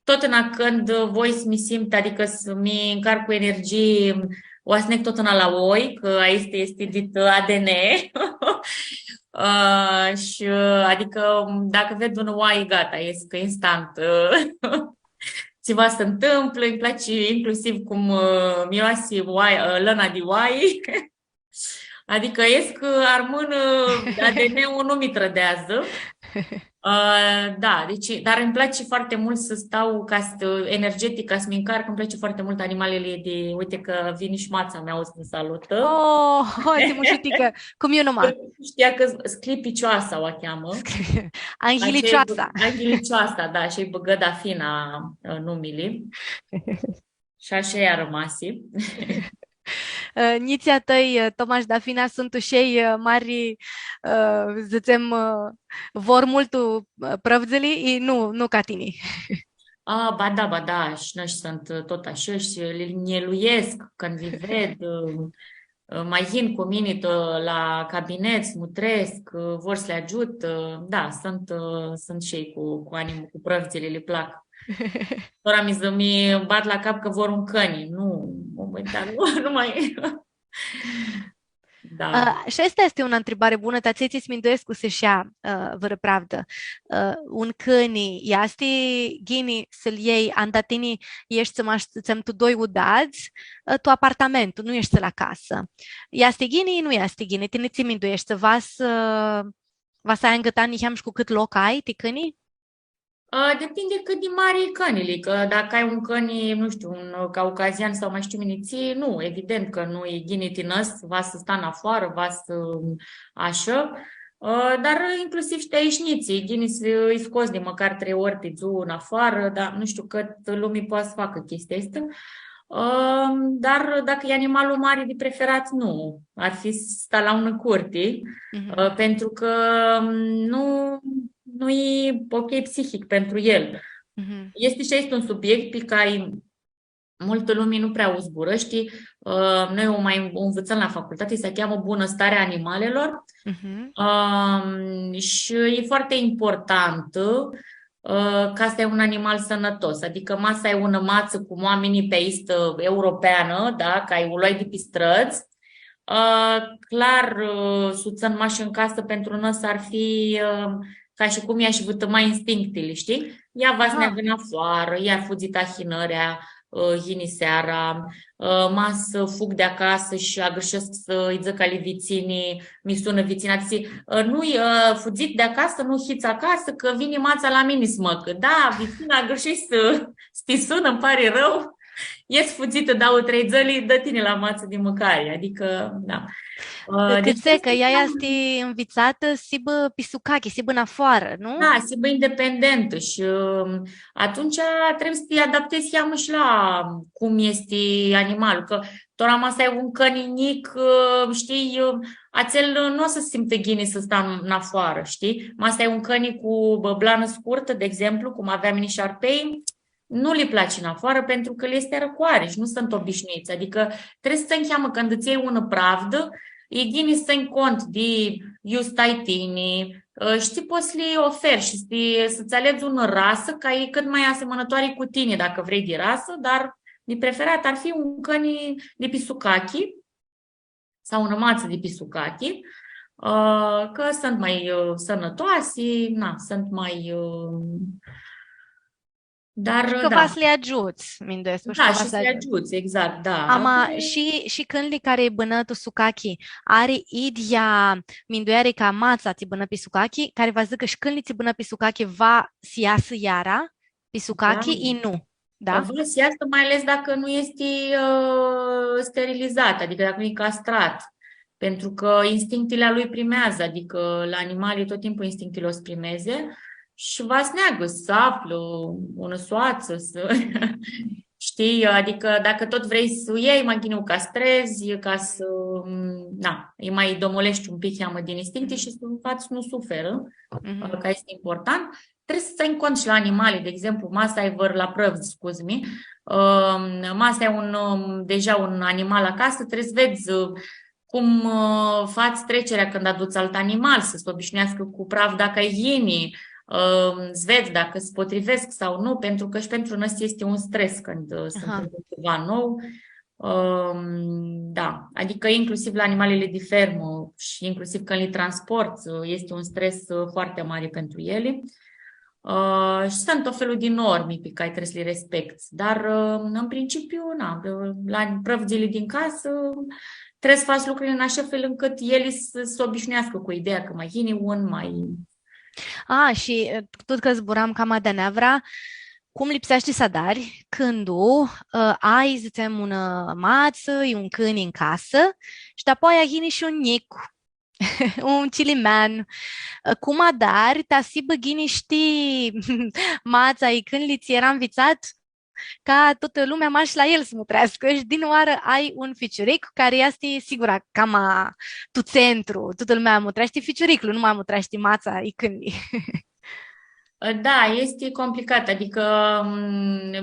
Tot în când voi să mi simt, adică să mi încarc cu energie, o asnec tot în la oi, că aici este dit ADN. Și adică dacă ved un oai, gata, ies că instant ceva se întâmplă, îmi place inclusiv cum miroase lăna de oai. Adică ies că armân ADN-ul nu mi trădează. Da, deci, dar îmi place foarte mult să stau energetic, ca să-mi încarc, îmi place foarte mult animalele de, uite că vine și mața mea, o să salută. Timușutică, cum eu numai. Știa că Sclipicioasa o cheamă. Anghilicioasa. Anghilicioasa, da, și-i băgăda fina numele. Și așa i-a rămas. Niția tăi, Tomaș Dafina, sunt ușei mari, zicem, vor multu prăvzeli, nu ca tine. Ba da, și noi sunt tot așa și le nieluiesc când vi ved, mai vin cu mine la cabinet, smutresc, vor să le ajut. Da, sunt și ei cu prăvzele, le plac. Ora mi bat la cap că vor un căni. Nu, momentan, nu mai... Da. Și asta este una întrebare bună, tațeți minduiesc se șea, vără pravdă. Un câini, este gini să-l iei, andatini ești să mă tu doi udați, tu apartamentul, nu ești la casă. Este gini, nu este gini, tine ți minduiești să vas ai îngătani și cu cât loc ai, ti câini? Depinde cât de mare e cănile, că dacă ai un căni, nu știu, un caucazian sau mai știu miniții, nu, evident că nu e ghinitinăs, va să sta în afară, va să așa, dar inclusiv și de aișniții, ghinii îi scos de măcar 3 ori pe zi în afară, dar nu știu cât lumii poate să facă chestia asta. Dar dacă e animalul mare de preferat, nu. Ar fi să sta la una curte, pentru că nu e ok psihic pentru el. Este și este un subiect pe care multă lume nu prea o zbură, știi? Noi o mai învățăm la facultate, se cheamă bunăstarea animalelor și e foarte important ca să ai un animal sănătos. Adică masa e una mață cum oamenii pe istă europeană, da? Ca ai o luai de pe străzi. Clar, suțăn mașă în casă pentru noi ar fi ca și cum ea și vătăma instinctele, știi? Ea va să în afară, ea fugita hinărea, hini seara, masă fug de acasă și agășesc să-i zăcali viținii, mi sună viținații. Nu-i fugit de acasă, nu hiți acasă, că vine mața la mine smăcă. Da, vițina agășești să te sună, îmi pare rău. Ești fugită, dau 3 zăli, dă tine la masă de măcare. Adică, da. Deci că ea este învițată sibă pisucache, sibă în afară, nu? Da, sibă independentă și atunci trebuie să te adaptezi ea și la cum este animalul. Că tot masa e un căninic, știi, acel nu o să simte ghini să stea în afară, știi? Masa e un căni cu blană scurtă, de exemplu, cum avea mini șarpei, nu le place în afară pentru că le este răcoare și nu sunt obișnuiți. Adică trebuie să încheamă când îți iei una pravdă, e ghini să-i cont de iustai tine, știi, poți să le oferi și să-ți alegi o rasă ca e cât mai asemănătoare cu tine dacă vrei de rasă, dar de preferat ar fi un căni de pisucachi sau o mață de pisucachi, că sunt mai sănătoase, sunt mai... Dar, și că da. vas le ajuți, minduiesc. Da, și să le ajuți, exact, da. Ama și cândli care bănătu sukaki, are idia minduiare ca mața ti bănă pe sukaki, care va zică și cândli ti bănă pe sukaki va si iasă iara, pe sukaki, nu. Da? Va si iasă mai ales dacă nu este sterilizat, adică dacă nu e castrat. Pentru că instinctele lui primează, adică la animale tot timpul instinctele o să primeze. Și va sneagă să află o năsoață, știi, adică dacă tot vrei să o iei, mai bine o castrezi ca să, îi mai domolești un pic cheamă din instincte și să faci nu suferă, că este important. Trebuie să ții cont și la animale, de exemplu, masa e văr la prăvzi, scuze-mi, masa e deja un animal acasă, trebuie să vezi cum faci trecerea când aduci alt animal, să se obișnuiască cu praf dacă ai ghini, îți vezi dacă se potrivesc sau nu, pentru că și pentru noi este un stres când se întâmplă ceva nou. Da, adică inclusiv la animalele de fermă și inclusiv când le transport, este un stres foarte mare pentru ele. Și sunt o felul de norme pe care trebuie să le respecti. Dar, în principiu, la prăvăzile din casă, trebuie să faci lucrurile în așa fel încât ele să se obișnuiască cu ideea că mai hine un, mai... Și tot că zburam cam de nevra, cum lipsește sadari când ai, zicem, una mață, un câine în casă și apoi ai hine și un nic, un chiliman. Cum adari, ta si băghini știi mața i când li ți era învițat ca toată lumea marși la el să mutrească și din oară ai un ficiuric care este sigur cam tu centru, toată lumea mutrește ficiuricul, nu mai mutrește mața i când. Da, este complicat, adică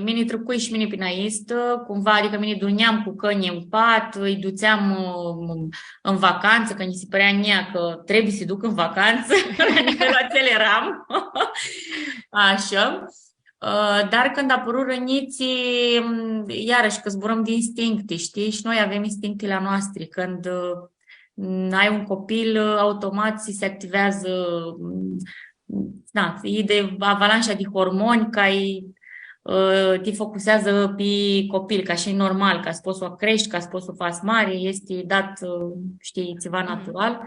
mine trăcui și mine pinaistă, cumva, adică mine dormeam cu câini în pat, îi duceam în vacanță, că ni se părea nea că trebuie să duc în vacanță, la nivelul acel eram, așa. Dar când apărut răniții, iarăși că zburăm de instincte, știi? Și noi avem instinctele noastre. Când ai un copil, automat se activează e de avalanșa de hormoni care te focusează pe copil, ca și normal, ca să poți să o crești, ca să poți să o faci mare, este dat, știi, ceva natural.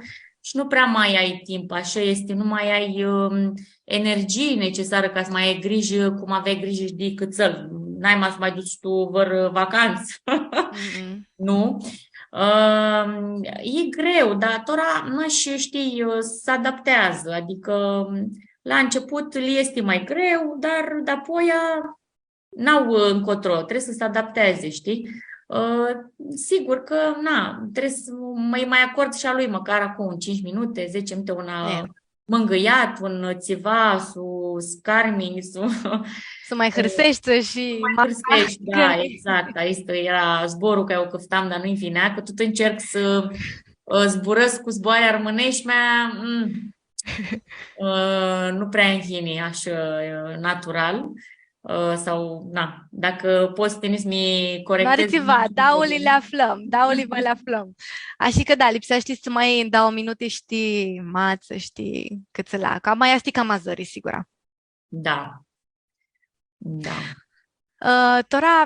Și nu prea mai ai timp, așa este, nu mai ai energie necesară ca să mai ai grijă cum aveai grijă și de cățăl. N-ai mai să mai duci tu vacanță. Nu? E greu, dar tora, nu știi, se adaptează, adică la început le este mai greu, dar apoi n-au încotro, trebuie să se adapteze, știi? Sigur că, trebuie să mai acord și a lui măcar acum 5 minute, 10 minute, una mângâiat, un țiva, scarmini, să mai hârsește și... mai hârsești, da, exact. Aici era zborul care o căftam, dar nu-i vinea, că tot încerc să zburăsc cu zboare armânești, nu prea înhini așa natural. Sau, dacă poți să mi corectezi... Dar ceva, daulii le aflăm, daulii le aflăm. Așa că da, lipsește să mai dau minute, știi, mață, știi, cățăla. Cam mai asti cam azării, sigura. Da. Tora,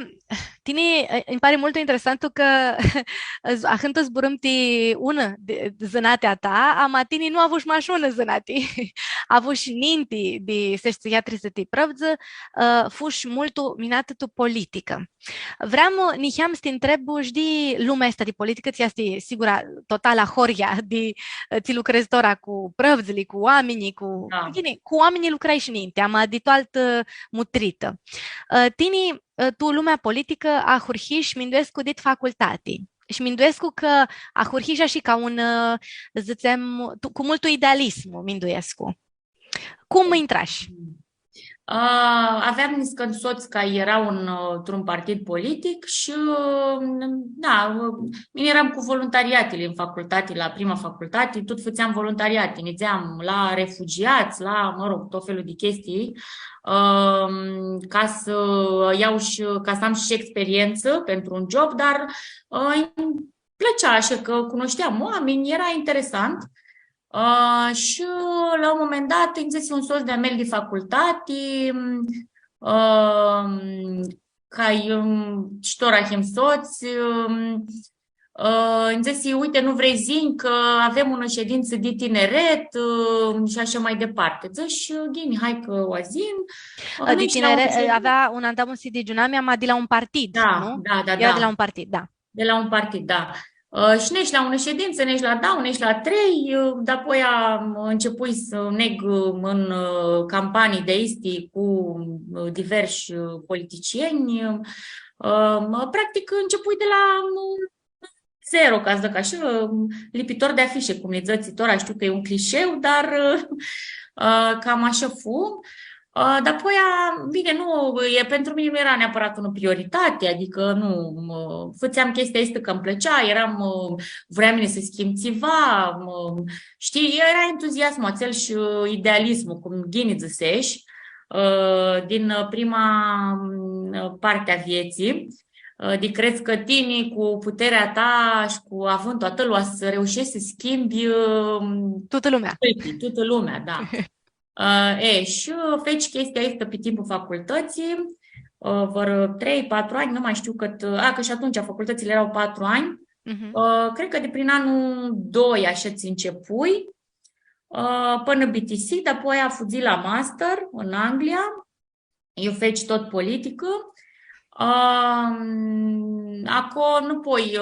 tine, îmi pare mult interesant că ahântă zburăm ti una zânate a ta, ama tine nu avuși mașună zânate. Avuși ninti de seștiatri să te prăvză, fuși multu minată tu politică. Vreau, niheam să te întrebu și de lumea asta de politică, ți este sigura totala horia de ți lucrezi tora cu prăvzăli, cu oamenii, cu oamenii lucrai și ninte, ama de toaltă mutrită. Tine tu lumea politică a hurhi și minduescu dit facultate. Și minduescu că a hurhi și ca un, zicem, cu multul idealism minduescu. Cum intrași? Aveam niște soți care erau într-un partid politic și, mine eram cu voluntariatele în facultate, la prima facultate, tot făceam voluntariate, mergeam la refugiați, la, tot felul de chestii, ca să am și experiență pentru un job, dar îmi plăcea așa că cunoșteam oameni, era interesant. Și la un moment dat îmi zise un soț de-a mel de facultate ca și torahim soți îmi zise, uite, nu vrei zi că avem o ședință de tineret și așa mai departe. Și ghini, hai că o zim. De tineret avea un antamus de giunamia, ma de la un partid, nu? Da. Era de la un partid, da. De la un partid, da. Și nești la una ședință, nești la nești la 3, apoi am început să neg în campanii de isti cu diversi politicieni. Practic început de la zero, ca să zic așa, lipitor de afișe, cum le zățitora, știu că e un clișeu, dar cam așa fu. Dar apoi, bine, nu, pentru mine nu era neapărat o prioritate, adică nu, făceam chestia asta că îmi plăcea, vreau mine să schimb ceva, știi, era entuziasmul acel și idealismul, cum ghini zisești, din prima parte a vieții, de crezi că tine cu puterea ta și cu avântul atât o să reușești să schimbi toată lumea, da. Și feci chestia asta pe timpul facultății, vor 3-4 ani, nu mai știu cât, că și atunci facultățile erau 4 ani, cred că de prin anul 2 așa ți începui, până BTC, dar apoi a fugit la master în Anglia, eu feci tot politică, acolo nu poi,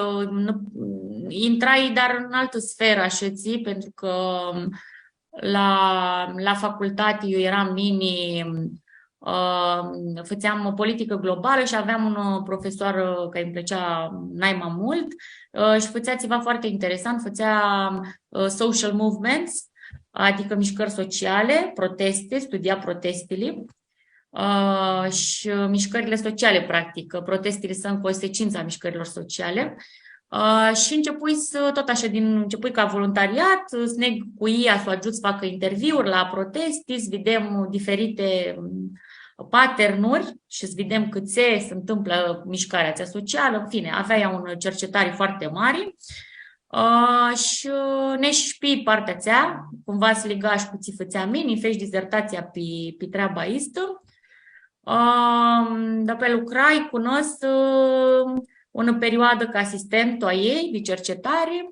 intrai dar în altă sferă, așa ți, pentru că la facultate eu eram făceam o politică globală și aveam un profesor care îmi plăcea naima mult și făcea ceva foarte interesant, făcea social movements, adică mișcări sociale, proteste, studia protestele și mișcările sociale, practic. Protestele sunt consecința mișcărilor sociale. Și începui ca voluntariat, să ne cu ea să o ajut să facă interviuri la proteste, să vedem diferite pattern-uri și să vedem cât se întâmplă mișcarea aceea socială. În fine, avea ea o cercetare foarte mare și ne și pe partea aceea, cumva se lega și cu ți fățea mine, faci dizertația pe treaba asta. Dar pe lucrai, cunosc o perioadă ca asistentă a ei de cercetare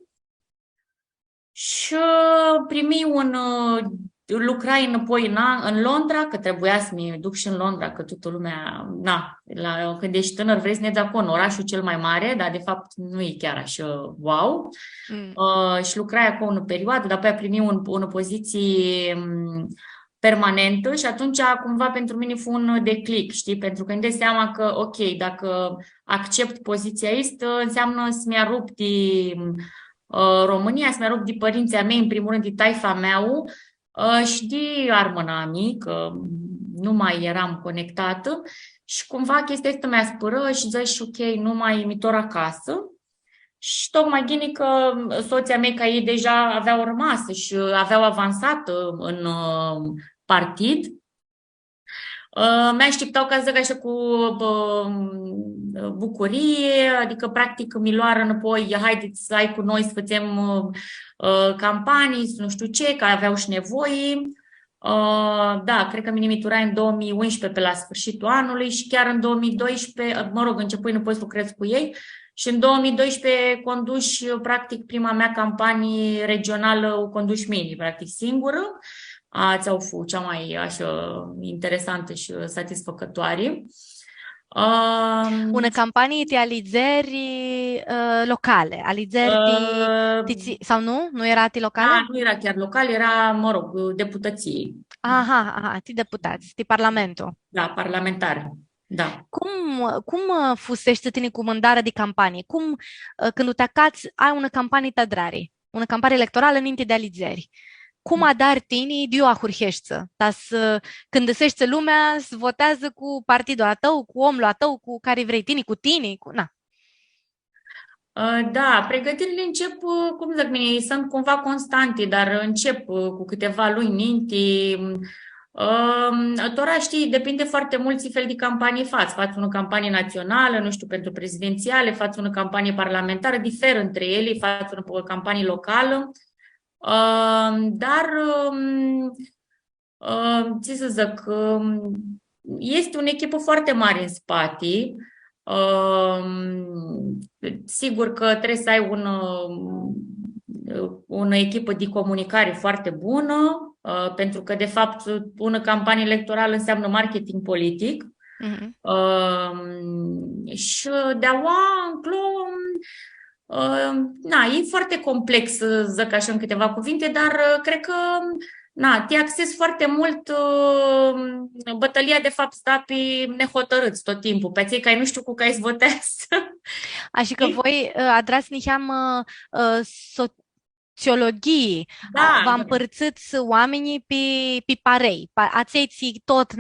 și primi lucrai înapoi în Londra, că trebuia să mi duc și în Londra, că toată lumea, când ești tânăr vrei să ne dea acolo în orașul cel mai mare, dar de fapt nu e chiar așa wow. Și lucrai acolo în perioadă, dar apoi primi o poziție permanentă și atunci cumva pentru mine fu un declic, știi? Pentru că îmi dai seama că, ok, dacă accept poziția asta, înseamnă să mi-a rupt de România, să mi-a rupt de părinții mei, în primul rând de taifa mea și de armâna mea, că nu mai eram conectată și cumva chestia asta mi-a spără și zici, ok, nu mai mi torc acasă. Și tocmai gândi că soția mea, ca ei deja aveau rămas și aveau avansat în partid, mi-așteptau ca să zic așa cu bucurie, adică practic mi luară înapoi, haideți să ai cu noi să facem campanii, nu știu ce, că aveau și nevoie. Da, cred că minimitura în 2011 pe la sfârșitul anului și chiar în 2012, începui înapoi să lucrez cu ei și în 2012 conduși practic prima mea campanie regională, o conduși mini, practic singură. Ți-au fost cea mai așa interesantă și satisfăcătoare. Una campanie de alizări locale, alizări sau nu? Nu era locale? Da, nu era chiar local, era, deputății. Aha, ti deputați, ti Parlamentul. Da, parlamentari. Da. Cum fusești tine cu mandarea de campanie? Cum, când te acați, ai una campanie tadrari, una campanie electorală înainte de alizări? Cum adar tine de a hurheșță? Când găsești lumea, să votează cu partidul a tău, cu omul a tău, cu care vrei tine, cu tine, Da, pregătirile încep, cum zic mine, sunt cumva constante, dar încep cu câteva luni înainte. Tora, știi, depinde foarte mult ce fel de campanie faci. Faci o campanie națională, nu știu, pentru prezidențiale, faci o campanie parlamentară, diferă între ele, faci o campanie locală. Dar, ce să zic, este o echipă foarte mare în spate. Sigur că trebuie să ai o echipă de comunicare foarte bună, pentru că, de fapt, o campanie electorală înseamnă marketing politic. Și de-aua înclo, e foarte complex să zic așa în câteva cuvinte, dar cred că te axezi foarte mult bătălia, de fapt, sta pe nehotărâți tot timpul, pe cei care nu știu cu care să votează. Așa că voi adrați niheam sociologii, vă Da, împărțiți oamenii pe parei. Ațeiții tot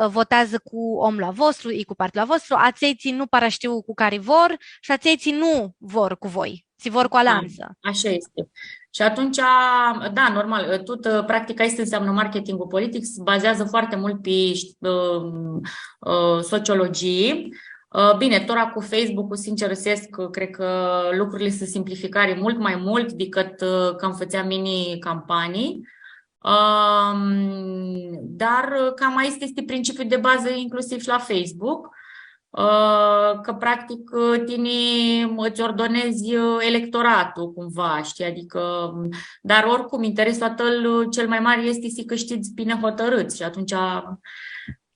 votează cu omul la vostru, e cu partidul la vostru, ațeiții nu para știu cu care vor și ațeiții nu vor cu voi, ți vor cu da, alianță. așa este. Și atunci, da, normal, tot practica este înseamnă marketingul politic, se bazează foarte mult pe sociologie. Bine, tora cu Facebook-ul, sincer, cred că lucrurile se simplificare mult mai mult decât când făceam mini-campanii. Dar cam mai este principiul de bază inclusiv și la Facebook, că practic tine îți ordonezi electoratul cumva, știi, adică, dar oricum interesul tău cel mai mare este să câștigi bine hotărâți și atunci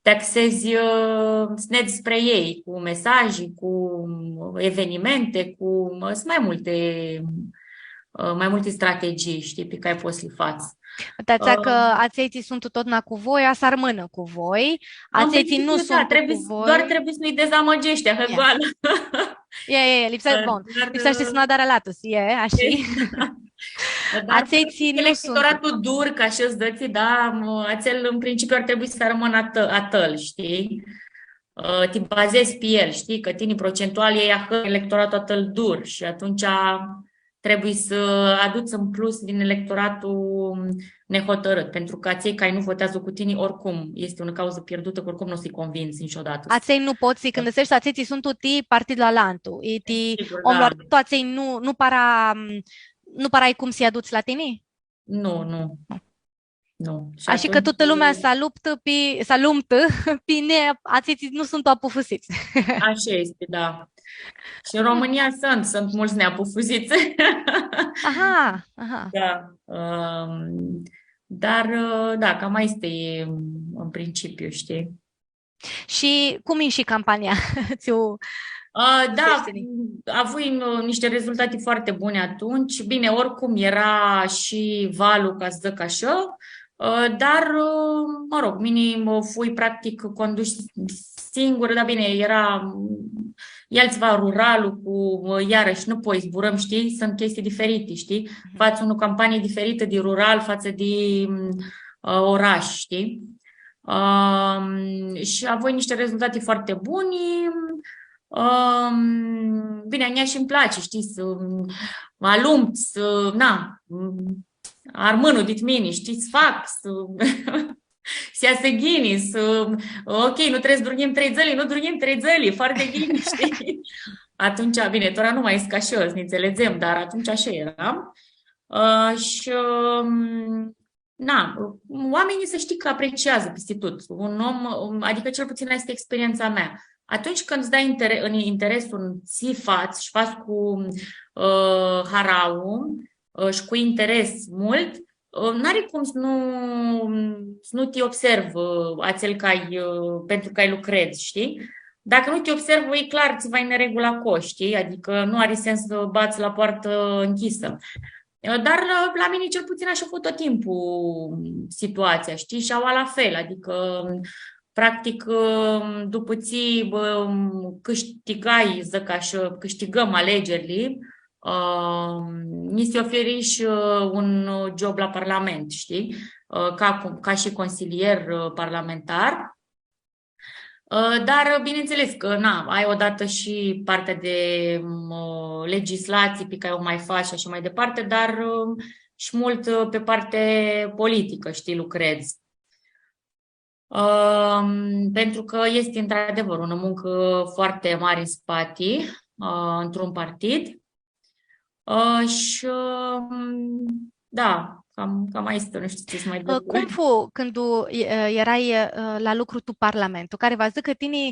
te axezi net spre ei cu mesaje, cu evenimente, sunt mai multe strategii, știi, pe care poți să le faci. Uitați că ațeiții sunt tot cu voi, a să rămână cu voi. Ațeiții nu sunt cu voi. Doar trebuie să nu-i dezamăgești, hăgoală. Lipsește sunadarea latus, așa. Ațeiții nu sunt. Electoratul dur, ca și îți dăți, da, acel în principiu ar trebui să rămână a tăl, știi? Te bazezi pe el, știi? Că tine procentual e electoratul atâl dur și atunci trebuie să aduți în plus din electoratul nehotărât, pentru că cei care nu votează cu tine oricum este o cauză pierdută, că oricum nu o să-i convinți niciodată. Aței nu poți, când găsești ațeiții sunt tuti partidul alantu. Omlor, toaței nu parai cum să-i aduți la tine? Nu. Așa că toată lumea s-a luptă pe ațeiții nu sunt apufusiți. Așa este, da. Și în România sunt mulți neapufuziți. Aha. Da. Dar, da, cam mai este în principiu, știi? Și cum e și campania? Da, a avut niște rezultate foarte bune atunci. Bine, oricum era și valul, ca să zic așa, dar, mă rog, minim fui practic condus singur, dar bine, e altceva ruralul cu, iarăși, nu poți zburăm, știi? Sunt chestii diferite, știi? Față o campanie diferită de rural față de oraș, știi? Și a avut niște rezultate foarte bune. Bine, mie și îmi place, știi, să mă alump, armânul dit mine, știi, să fac, să iasă ghini, ok, nu trebuie să dormim 3 zile, nu dormim 3 zile, foarte ghini, știi? Atunci, bine, tora nu mai e ca și eu, să ne înțelegem, dar atunci așa eram. Și, oamenii să știi că apreciază peste tot. Un om, adică cel puțin asta este experiența mea. Atunci când îți dai în interesul ții fați și faci cu harau și cu interes mult, n-are cum să nu te observ pentru că ai lucrezi, știi? Dacă nu te observă, e clar, ți va în neregula coș, știi? Adică nu are sens să bați la poartă închisă. Dar la mine cel puțin așa a fost tot timpul situația, știi? Și au la fel, adică practic după ți câștigai, zic așa, câștigăm alegerile, mi se oferi și un job la Parlament, știi? Ca și consilier parlamentar. Dar, bineînțeles că, ai odată și partea de legislații pe care o mai faci și așa mai departe, dar și mult pe parte politică, știi, lucrezi. Pentru că este, într-adevăr, o muncă foarte mare în spate, într-un partid. Și, da, cam mai este, nu știu ce să mai dă. Cum fu când erai la lucru tu Parlamentul, care va zic că tine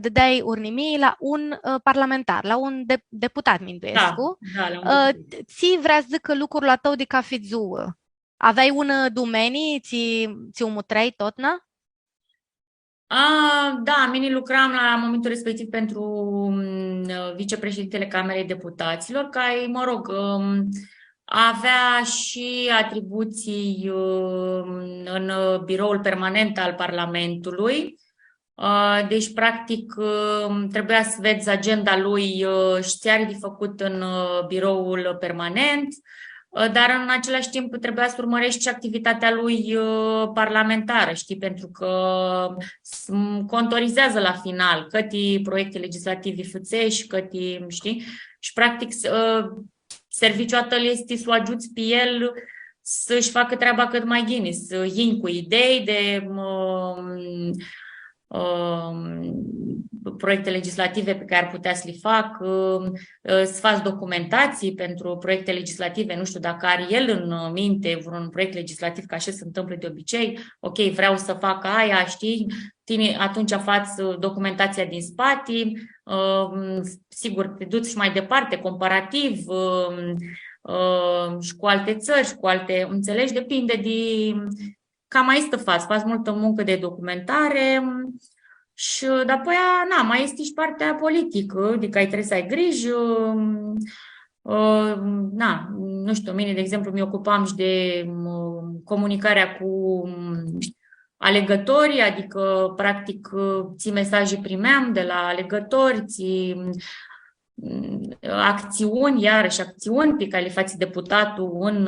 dădeai urnimii la un parlamentar, la un deputat Minduescu, ți vrea zic că lucrul la tău de cafezuă, aveai un domenii, ți umutrai tot, na? Da, mine lucram la momentul respectiv pentru vicepreședintele Camerei Deputaților, care, mă rog, avea și atribuții în biroul permanent al Parlamentului. Deci, practic, trebuia să vezi agenda lui și ce are de făcut în biroul permanent. dar în același timp trebuia să urmărești și activitatea lui parlamentară, știi, pentru că contorizează la final câte proiecte legislative fățești, câte, știi, și practic serviciul tău este să o ajuți pe el să-și facă treaba cât mai bine, să vin cu idei de proiecte legislative pe care ar putea să le fac, să faci documentații pentru proiecte legislative, nu știu dacă are el în minte vreun proiect legislativ, ca așa se întâmplă de obicei, ok, vreau să fac aia, știi, tine, atunci faci documentația din spate, sigur, te duci și mai departe, comparativ, și cu alte țări, și cu alte, înțelegi, depinde de cam mai este faci multă muncă de documentare și apoi, na, mai este și partea politică, adică ai trebuie să ai grijă, na, nu știu, mine, de exemplu, mi ocupam și de comunicarea cu alegătorii, adică, practic, ții mesaje primeam de la alegători, ții acțiuni, iarăși acțiuni pe care le faci deputatul în,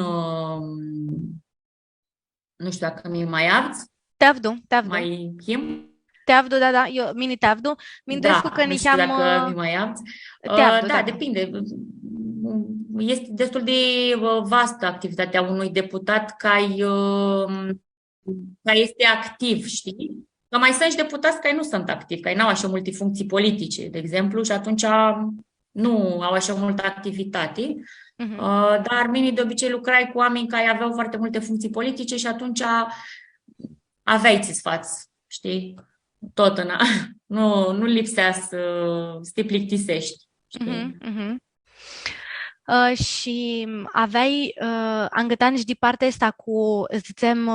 nu știu dacă mi mai avți. Tevdu. Mai chim? Tevdu, da, eu mini tevdu. Da, nu știu dacă mi mai avți. Da, depinde. Este destul de vastă activitatea unui deputat care este activ, știi? Că mai sunt și deputați care nu sunt activi, care n-au așa multe funcții politice, de exemplu, și atunci nu au așa multă activitate. Dar mine de obicei lucrai cu oameni care aveau foarte multe funcții politice și atunci aveai ți sfați, știi? Tot nu lipsea să te plictisești. Știi? Și aveai angătani și de partea asta cu, zicem,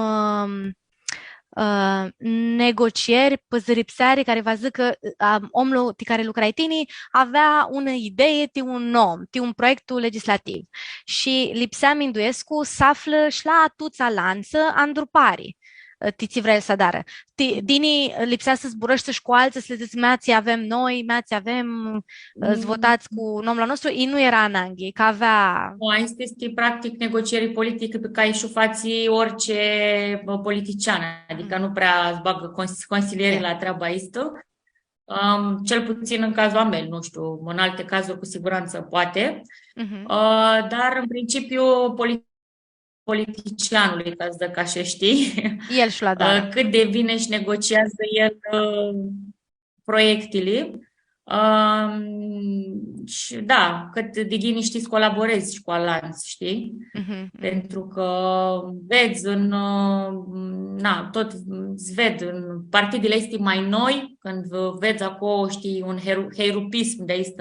negocieri păzăripseare care va zic că omul de care lucrai tine avea una idee de un nom, de un proiect legislativ și lipsea Minduescu să află și la atuța lanță andrupari. Tiți vrei să dară. Dini lipsea să zburăști și cu alții, să le zici, meații avem noi, meații avem, votați cu nomul nostru, ei nu era în Anglie, că avea... Asta este practic negocierii politice pe care și-o faci orice politician, adică nu prea îți bagă consilierii la treaba asta. Cel puțin în cazul Amel, nu știu, în alte cazuri cu siguranță poate, dar în principiu politicianului, ca să zic așa, știi? El și la dat. Cât de bine își negociază el proiectele. Și da, cât de bine știi să colaborezi și cu alanți, știi? Pentru că vezi tot îți ved în partidele astea mai noi, când vezi acolo, știi, un heirupism de aici,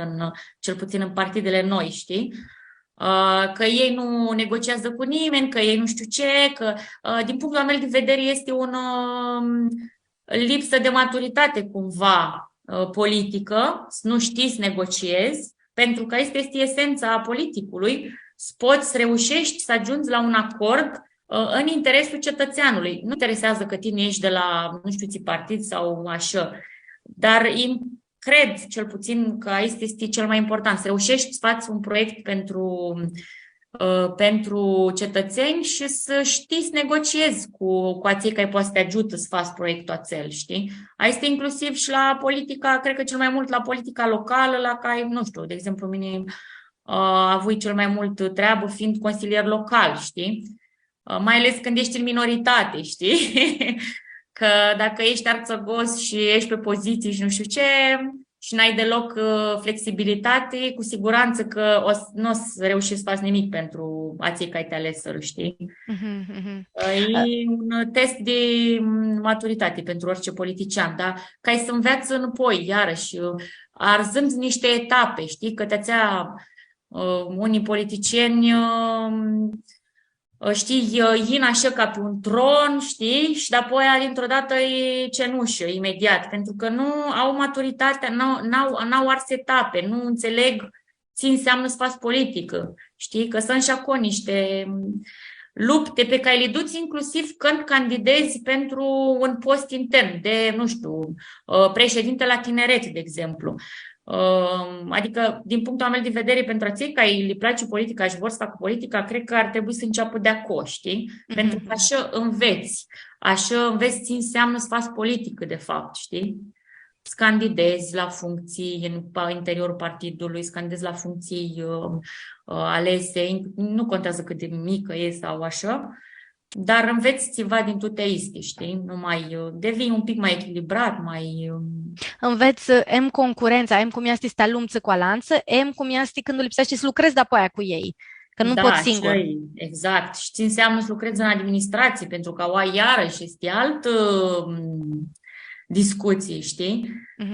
cel puțin în partidele noi, știi? Că ei nu negociază cu nimeni, că ei nu știu ce, că din punctul meu de vedere este o lipsă de maturitate cumva politică, să nu știi să negociezi, pentru că asta este esența politicului, să poți să reușești să ajungi la un acord în interesul cetățeanului. Nu interesează că tine ești de la nu știu ce partid sau așa, dar cred, cel puțin, că asta este cel mai important, să reușești să faci un proiect pentru cetățeni și să știi să negociezi cu acei care poate să te ajută să faci proiectul acel, știi? Asta inclusiv și la politica, cred că cel mai mult la politica locală, la care, nu știu, de exemplu, mine a avut cel mai mult treabă fiind consilier local, știi? Mai ales când ești în minoritate, știi? Că dacă ești arțăgos și ești pe poziții și nu știu ce și n-ai deloc flexibilitate, cu siguranță că nu o să reușești să faci nimic pentru acei care te ales, știi? E un test de maturitate pentru orice politician, dar care să înveață înapoi, iarăși, arzând niște etape, știi? Că te-ația unii politicieni... știi, in așa ca pe un tron, știi, și apoi dintr-o dată e cenușă, imediat, pentru că nu au maturitatea, n-au ars etape, nu înțeleg ce înseamnă să faci politică, știi, că sunt și acolo niște lupte pe care le duci inclusiv când candidezi pentru un post intern de, nu știu, președinte la tineret, de exemplu. Adică, din punctul meu de vedere, pentru cei care le place politica și vor să facă politica, cred că ar trebui să înceapă de acolo, știi? Pentru că așa înveți. Așa înveți ce înseamnă să faci politică, de fapt, știi? Să candidezi la funcții în interiorul partidului, să candidezi la funcții alese, nu contează cât de mică e sau așa, dar înveți ceva din tuteiste, știi? Nu mai devii un pic mai echilibrat, mai... Înveți em concurența, em cum este sta lumță cu alanță, em cum este când îl lipsește să lucrezi de-apoi cu ei, că nu Da, poți singur. exact. Și ce înseamnă să lucrezi în administrație, pentru că au iarăși este altă discuție, știi?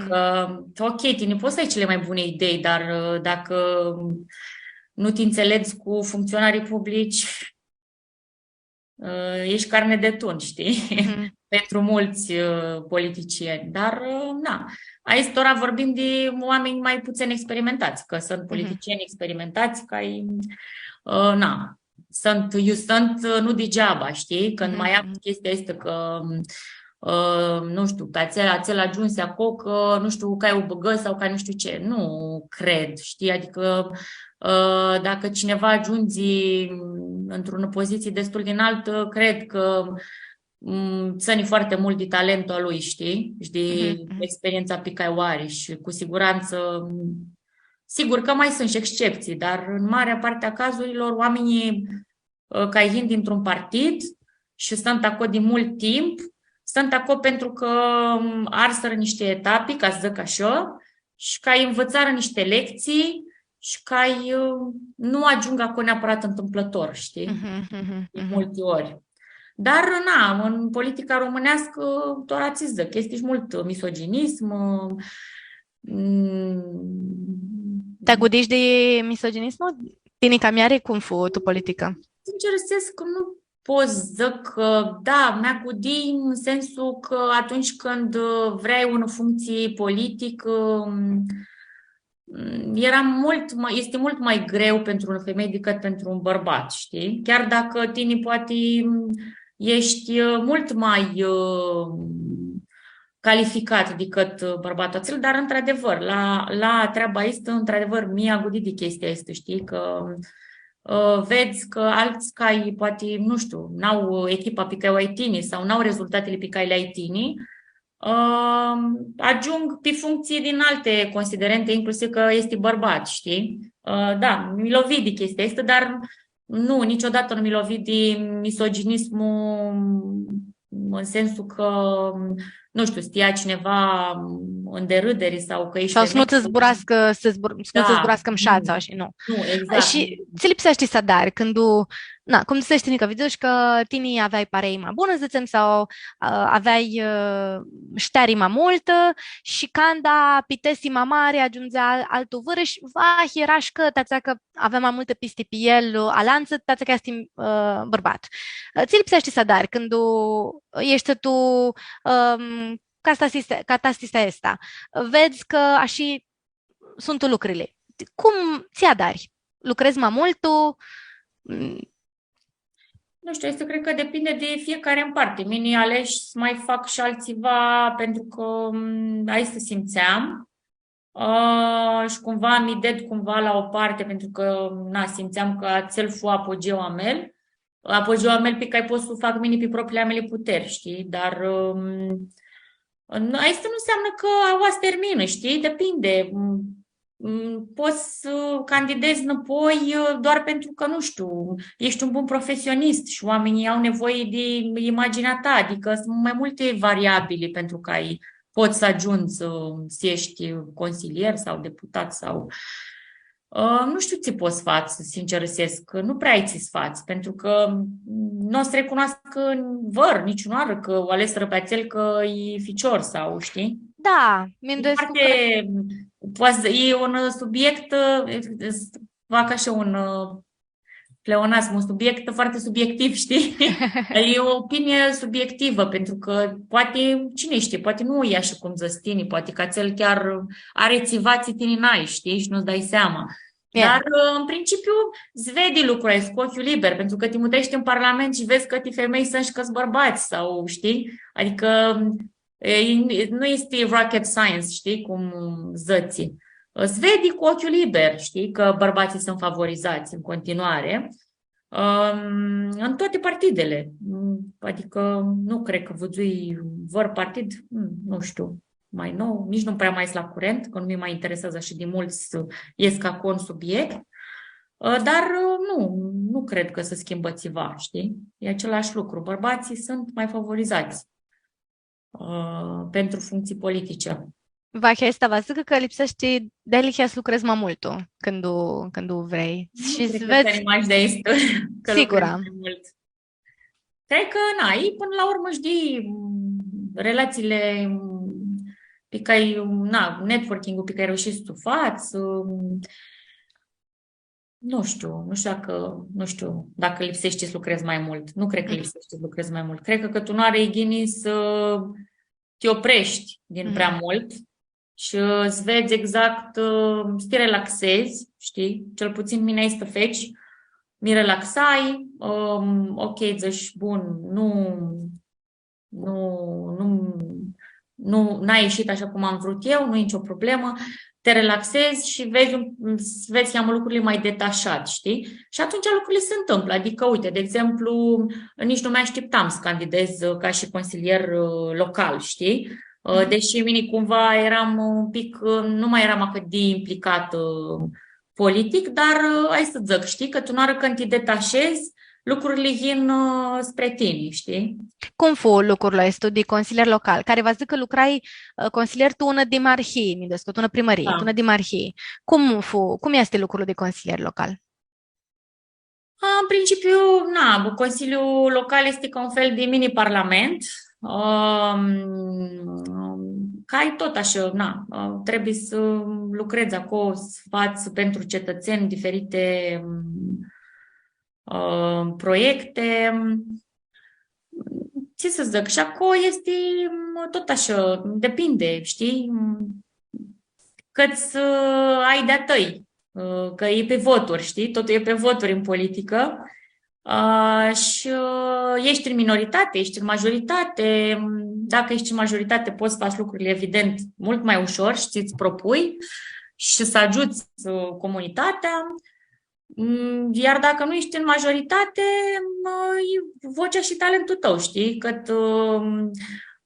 Că, ok, tine poți să ai cele mai bune idei, dar dacă nu te înțelegi cu funcționarii publici, ești carne de tun, știi? Pentru mulți politicieni. Dar, na, aici doar vorbim de oameni mai puțin experimentați, că sunt politicieni experimentați care, na, sunt nu degeaba, știi? Când mai am chestia asta că nu știu, că ațel ajuns acolo, că nu știu, că ai o băgă sau că ai nu știu ce. Nu cred, știi? Adică dacă cineva ajunge într-o poziție destul de înaltă, cred că ține foarte mult de talentul lui, știi? Și de experiența pe care o are și cu siguranță, sigur că mai sunt și excepții, dar în marea parte a cazurilor oamenii care vin dintr-un partid și sunt acolo de mult timp, sunt acolo pentru că arsără niște etape, ca să zic așa, și că învățară niște lecții și că nu ajung acolo neapărat întâmplător, știi? De multe ori. Dar, na, în politica românească, doar ați zic, este și mult misoginism. Te gândești de misoginismul? Tine cam are cum fu tu politică? Sincer, că nu pot zic că, da, mi-a gândit în sensul că atunci când vrei o funcție politică, este mult mai greu pentru o femeie decât pentru un bărbat, știi? Chiar dacă tine poate ești mult mai calificat decât bărbatul acela, dar într-adevăr, la treaba asta, într-adevăr, mi-a gândit de chestia asta, știi? Că vezi că alți care poate, nu știu, n-au echipa pe care o ai tine sau n-au rezultatele pe care le-ai tine, ajung pe funcții din alte considerente, inclusiv că este bărbat, știi? Da, mi lovit de chestia asta, dar nu, niciodată nu mi lovit de misoginismul în sensul că, nu știu, stia cineva în derâdere sau că ești sau să nu ți zburească, în șața și nu. Nu, exact. Și ți lipsește să dar când cum se știe că viduși că tine aveai parei mai bună, zicem, sau aveai șteri mai multă și când pitesi mai mare ajungea altul vârâș, erași că avea mai multă piste pe el, alanță, tața că este bărbat. Ți lipsește să dar când ești tu catastista asta. Vezi că așa sunt lucrurile. Cum ți-a dari? Lucrezi mai mult tu? Nu știu, asta cred că depinde de fiecare în parte. Mine aleși să mai fac și altceva pentru că aici să simțeam și cumva mi ded cumva la o parte pentru că simțeam că țel fu apogeul mel pe care pot să fac mine pe propriile mele puteri, știi? Dar asta nu înseamnă că asta termină, știi? Depinde. Poți să candidezi înapoi doar pentru că, nu știu, ești un bun profesionist și oamenii au nevoie de imaginea ta, adică sunt mai multe variabile pentru că poți să ajungi să ești consilier sau deputat sau... Nu știu ce poți față, sincer răsesc, nu prea ai ce fați, pentru că nu o să recunoască niciun oară că o ales răpeațel că e ficior sau, știi? Da, mi-ndoiesc e un subiect, fac așa un pleonasm, un subiect foarte subiectiv, știi? E o opinie subiectivă, pentru că poate, cine știe, poate nu e așa cum zăstini, poate că cel chiar are țivații tine n-ai, știi? Și nu-ți dai seama. Yeah. Dar, în principiu, îți vede lucrurile cu ochiul liber, pentru că te mutești în Parlament și vezi că femei sunt și că-s bărbați, sau, știi? Adică nu este rocket science, știi, cum zății. Svedii cu ochiul liber, știi, că bărbații sunt favorizați în continuare. În toate partidele. Adică nu cred că văzui vor partid, nu știu, mai nou, nici nu prea mai sunt la curent, că nu mi mai interesează așa de mult să ies ca con subiect. Dar nu cred că se schimbă ceva, știi? E același lucru. Bărbații sunt mai favorizați pentru funcții politice. Vai, stava zic că lipsește Delia să lucrezi mai mult când vrei. Și Cred că vezi, imagi de aici că sigura. lucrezi mai mult. Cred că, ei până la urmă, știi, relațiile pe care, networking-ul pe care reușești să o faci, nu știu dacă lipsește să lucrezi mai mult. Nu cred că lipsește să lucrezi mai mult. Cred că tu nu are iginii să te oprești din prea mult și îți vezi exact, să te relaxezi, știi? Cel puțin mine este să feci, mi relaxai, ok, zici, bun, n-a ieșit așa cum am vrut eu, nu e nicio problemă, te relaxezi și vezi cheamă lucrurile mai detașat, știi? Și atunci lucrurile se întâmplă. Adică, uite, de exemplu, nici nu mi-așteptam să candidez ca și consilier local, știi? Deși mine cumva eram un pic, nu mai eram atât de implicat politic, dar hai să zic, știi? Că tu nu când te detașezi, lucrurile vin spre tine, știi? Cum fu lucrurile ăsta de consilier local? Care v-a zis că lucrai consilier tu una demarhie, mi descot, una primărie, Da. una demarhie. Cum este lucrul de consilier local? În principiu, Consiliul Local este ca un fel de mini-parlament, care tot așa, trebuie să lucrezi acolo, să faci pentru cetățeni diferite proiecte. Ce să zic, și acolo este tot așa, depinde, știi? Câți ai de-a tăi, că e pe voturi, știi? Totul e pe voturi în politică. Și ești în minoritate, ești în majoritate. Dacă ești în majoritate, poți să faci lucrurile, evident, mult mai ușor și ți-ți propui și să ajuți comunitatea. Iar dacă nu ești în majoritate, e vocea și talentul tău, știi? Că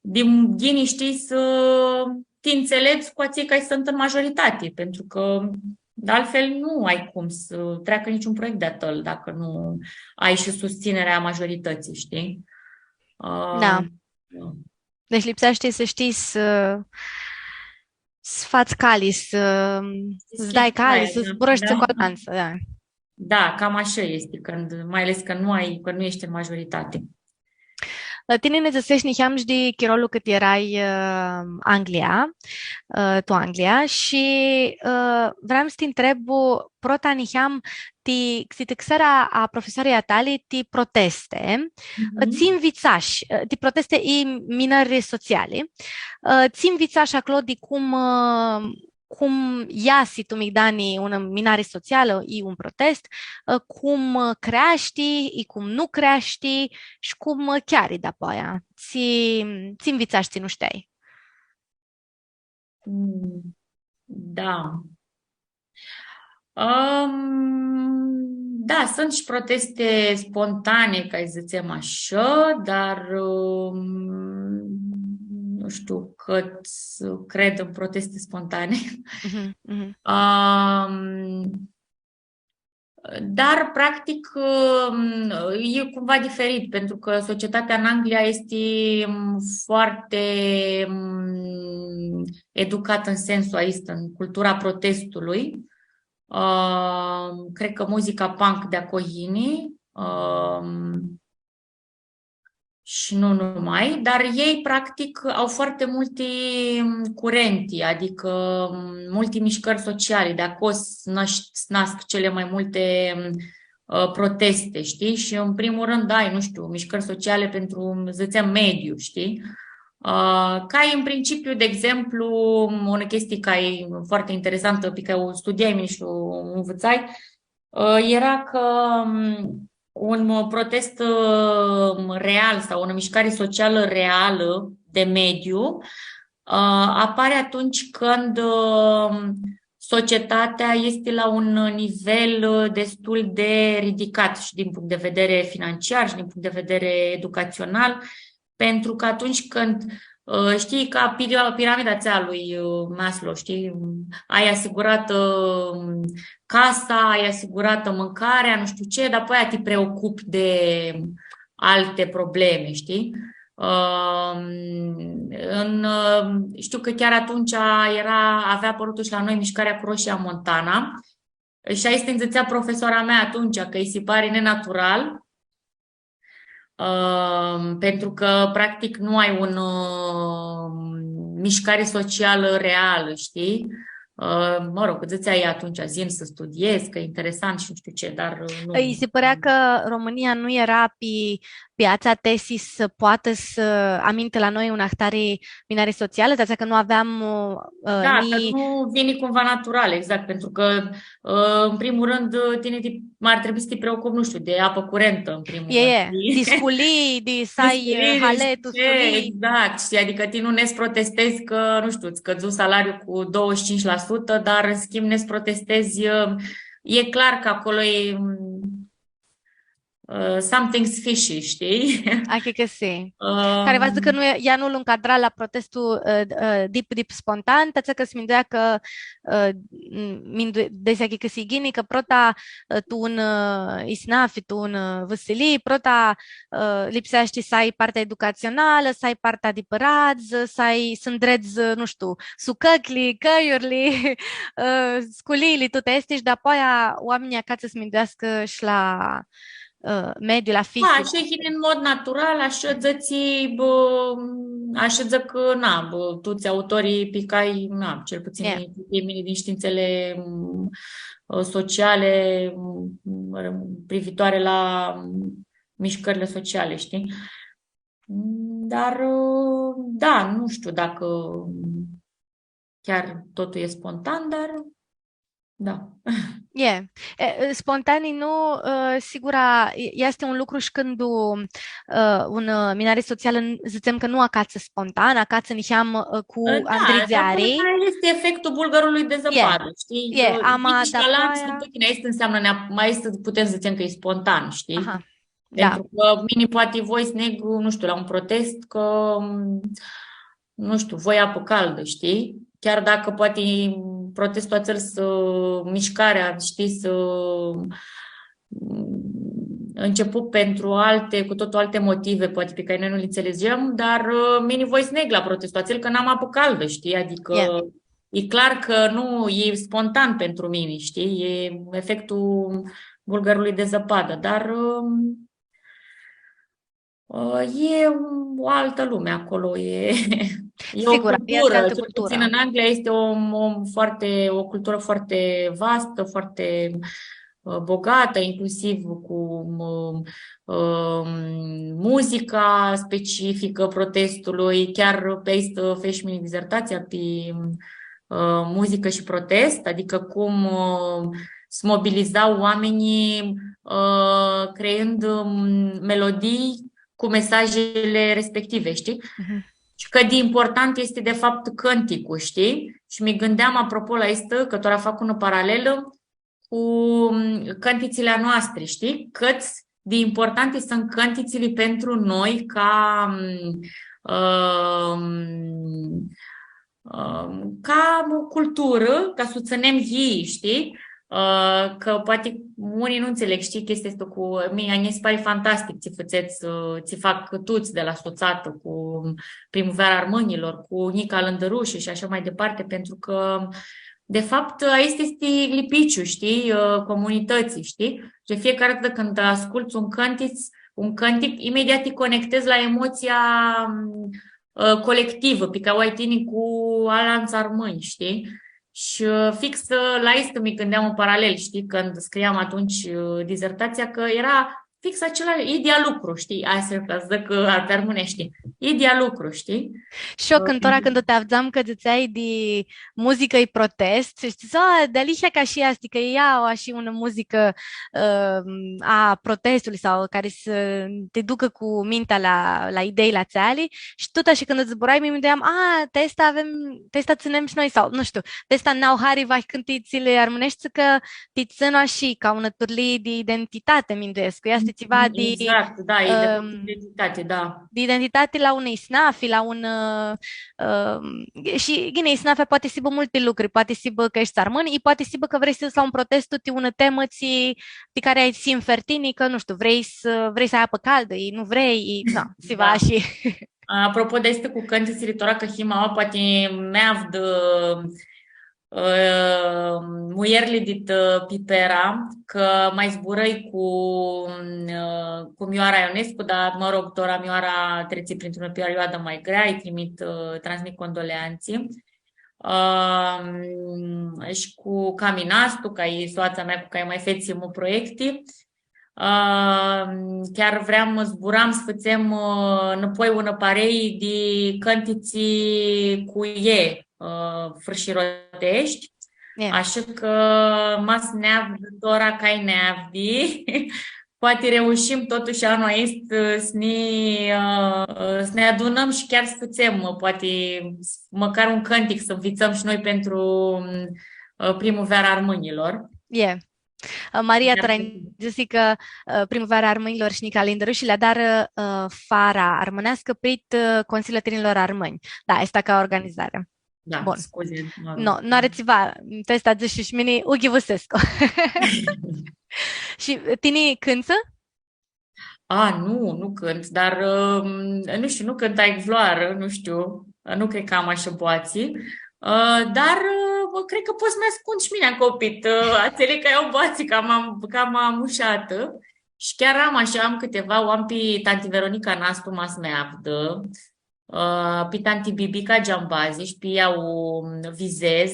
din ghinii știi să te înțelegi cu cei care sunt în majoritate, pentru că de altfel nu ai cum să treacă niciun proiect de-a tău dacă nu ai și susținerea majorității, știi? Da. Deci lipsește să știi să faci cali, să-ți dai cali, să zburăști cu altanță. Da. Da, cam așa este, mai ales că nu ești în majoritate. Tine ne zăsești niham și de chirolul cât erai tu Anglia și vreau să te întreb prota niham ti tăxera a profesorii atali ti proteste, ți invițași, ti proteste i minări sociale, ți invițași acolo de cum iasi tu migdani una minare socială, e un protest, cum crești, e cum nu crești și cum chiar e de-apă aia. Ți invițași, nu știi. Da. Da, sunt și proteste spontane, ca să zicem așa, dar nu știu cât cred în proteste spontane. Dar, practic, e cumva diferit, pentru că societatea în Anglia este foarte educată în sensul ăsta, în cultura protestului. Cred că muzica punk de acoini și nu numai, dar ei practic au foarte multe curente, adică multe mișcări sociale, de acolo nasc cele mai multe proteste, știi? Și în primul rând, nu știu, mișcări sociale pentru, zicem, mediu, știi? Ca în principiu, de exemplu, o chestie care e foarte interesantă, pe care o studiai mine și o învățai, era că un protest real sau o mișcare socială reală de mediu apare atunci când societatea este la un nivel destul de ridicat și din punct de vedere financiar și din punct de vedere educațional, pentru că atunci când știi, ca piramida țea lui Maslow, știi, ai asigurată casa, ai asigurată mâncarea, nu știu ce, dar apoi aia te preocupi de alte probleme, știi? Știu că chiar atunci avea apărut și la noi mișcarea cu Roșia Montana și aici îngățea profesora mea atunci că îi se pare nenatural, pentru că practic nu ai un mișcare socială reală, știi? Mă rog, îți ea atunci zi să studiez, că e interesant și nu știu ce, dar nu. Îi se părea că România nu era pe piața tesis să poată să aminte la noi un ahtare minare socială, dar că nu aveam Da, că nu vine cumva natural, exact, pentru că în primul rând ar trebui să te preocupi, nu știu, de apă curentă, în primul rând. De sculii, de să ai haletul, sculii. Exact, și adică tine nu protestezi că, nu știu, îți căzu salariul cu 25%, dar în schimb protestezi, e clar că acolo e something's fishy, știi? Hai că sì. Care va zic că ea nu îl încadra la protestul deep spontan, tața că smindea că desea că si gini că prota tu un isnafi, tu un văsili, prota lipsește să ai partea educațională, să ai partea de părați, să ai sândreți, nu știu, sucăcli, căiurile, sculili, tu este și de apoi oamenii acasă smindească și la mediul, la fizic. Așa e în mod natural, așeză că, toți autorii picai, cel puțin mine din științele sociale privitoare la mișcările sociale, știi? Dar, da, nu știu dacă chiar totul e spontan, dar da. Spontanii nu, sigur, este un lucru și când un minare social zicem că nu acață spontan, acață niheam cu andriziarii. Da, este efectul bulgărului de zăpadă, știi? Este înseamnă, mai este, putem să zicem că e spontan, știi? Aha, pentru că mini poate voi negru, nu știu, la un protest că, nu știu, voi apă caldă, știi? Chiar dacă poate protestul a mișcarea, știi, început pentru cu totul alte motive, poate pe care noi nu le înțelegem, dar mini voi sneg la protestul acel că n-am apă caldă, știi? Adică e clar că nu e spontan pentru mine, știi? E efectul bulgărului de zăpadă, dar e o altă lume acolo, e sigur, o cultură, cel puțin în Anglia este o cultură foarte vastă, foarte bogată, inclusiv cu muzica specifică protestului. Chiar pe aici faci mini dizertația pe muzică și protest, adică cum se mobilizau oamenii creând melodii cu mesajele respective, știi? Uh-huh. Și că de important este de fapt cânticul, știi? Și mi gândeam apropo la asta, că doar fac una paralelă cu cântițile noastre, știi? Cât de importante sunt cântițile pentru noi ca cultură, ca să ținem ei, știi? Că poate unii nu înțeleg, știi, chestia asta cu mine, mi se pare fantastic, ți fac tuți de la soțată cu Primăvara Armânilor, cu Nica Lândărușe și așa mai departe, pentru că de fapt aici este lipiciu, știi, comunității, știi? De fiecare dată când asculți un cântic, imediat te conectezi la emoția colectivă, pe care o ai tine cu Alanța Armâni, știi? Și fix la asta mi gândeam în paralel, știi, când scriam atunci dizertația, că era fix același, ideal lucru, știi? Asta ca să zic pe armânești. Ideal lucru, știi? Și eu cântora când te aveam că ziceai de muzică e protest, și știi, de alicia ca și asta, că ea și una muzică a protestului sau care să te ducă cu mintea la idei la țeali și tot așa când îți zburai, mi gândeam, testa ținem și noi sau, nu știu, testa n-au hari vai cântițile armânești că ti țină și ca una turli de identitate, minduiesc, asta ceva de... Exact, da, identitate, da. De identitate la unei snafi, la un... și, gine, snafi poate să multe lucruri, poate să că ești armân, e poate să că vrei să la un protest, tu una temă de care ai sim fertini, că, nu știu, vrei să ai apă caldă, nu vrei, si va și... Apropo de asta cu cântițile tora, că hima poate meavd muierli dit pipera, că mai zburăi cu Mioara Ionescu, dar, mă rog, tora Mioara trece printr-o perioadă mai grea, îi transmit condoleanții. Și cu Caminastu, ca e soața mea cu care mai fețim proiecte. Chiar zburam să facem înapoi una parei de cântiții cu fârșirotești. Yeah. Așa că mas neavdi, tora cai neavdi. Poate reușim totuși anul ăsta să ne adunăm și chiar să facem, poate măcar un cântic să învățăm și noi pentru primăvara armânilor. Yeah. Maria Tărain zice că primăvara armânilor și calendarul și le dar fara armânească prit Consiliul Armâni. Da, asta ca organizare. Da, bun. Scuze. Nu are ceva, testa zici și mine Ughi Văsescu. Și tine cântă? Nu cânt, dar nu știu, nu cânt ai vloară, nu știu, nu cred că am așa boații, dar cred că poți să-mi ascund și mine copit, ațele că eu boații, cam amușată. Și chiar am câteva, o am pe tanti Veronica Nastu Masmeavdă, pe tanti Bibica Giambazi și pe ea o vizez,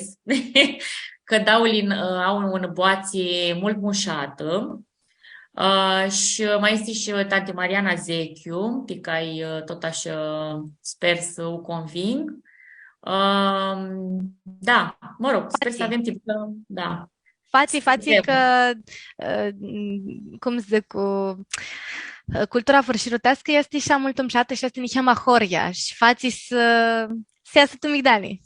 că au un boație mult mușată. Și mai este și tanti Mariana Zechiu, pe care tot așa sper să o conving. Da, mă rog, sper să avem timp. Da. Fații că, cum zic, cultura fărșirotească este și mult umșată și este nici Horia și fații să iasă tu migdani,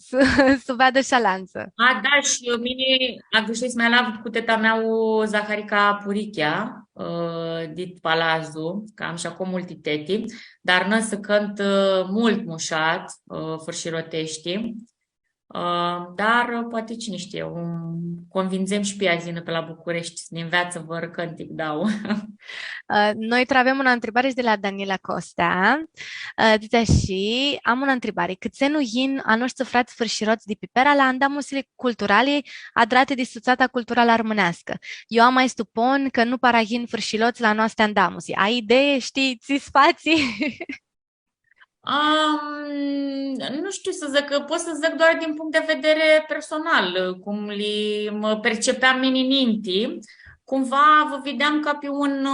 să vadă șalanță. Da, și mine a găsit mai la cu teta mea o Zaharica Purichea, dit Palazu, că am și acum multi teti, dar nu să cânt mult mușat, fărșirotești. Dar poate cine știe, convingem și pe azină pe la București să ne înveață vă cântic dau. Noi avem una întrebare de la Daniela Costa. Zice și am una întrebare. Câți nu yin a noștri frați fârșiroți de pipera la andamusile culturale adrate de suțata culturală armânească. Eu am mai stupon că nu para yin fârșiroți la noastre andamusi. Ai idee, știi, ți spații? Nu știu să zic, pot să zic doar din punct de vedere personal, cum mă percepeam meninintii. Cumva vă vedeam ca pe un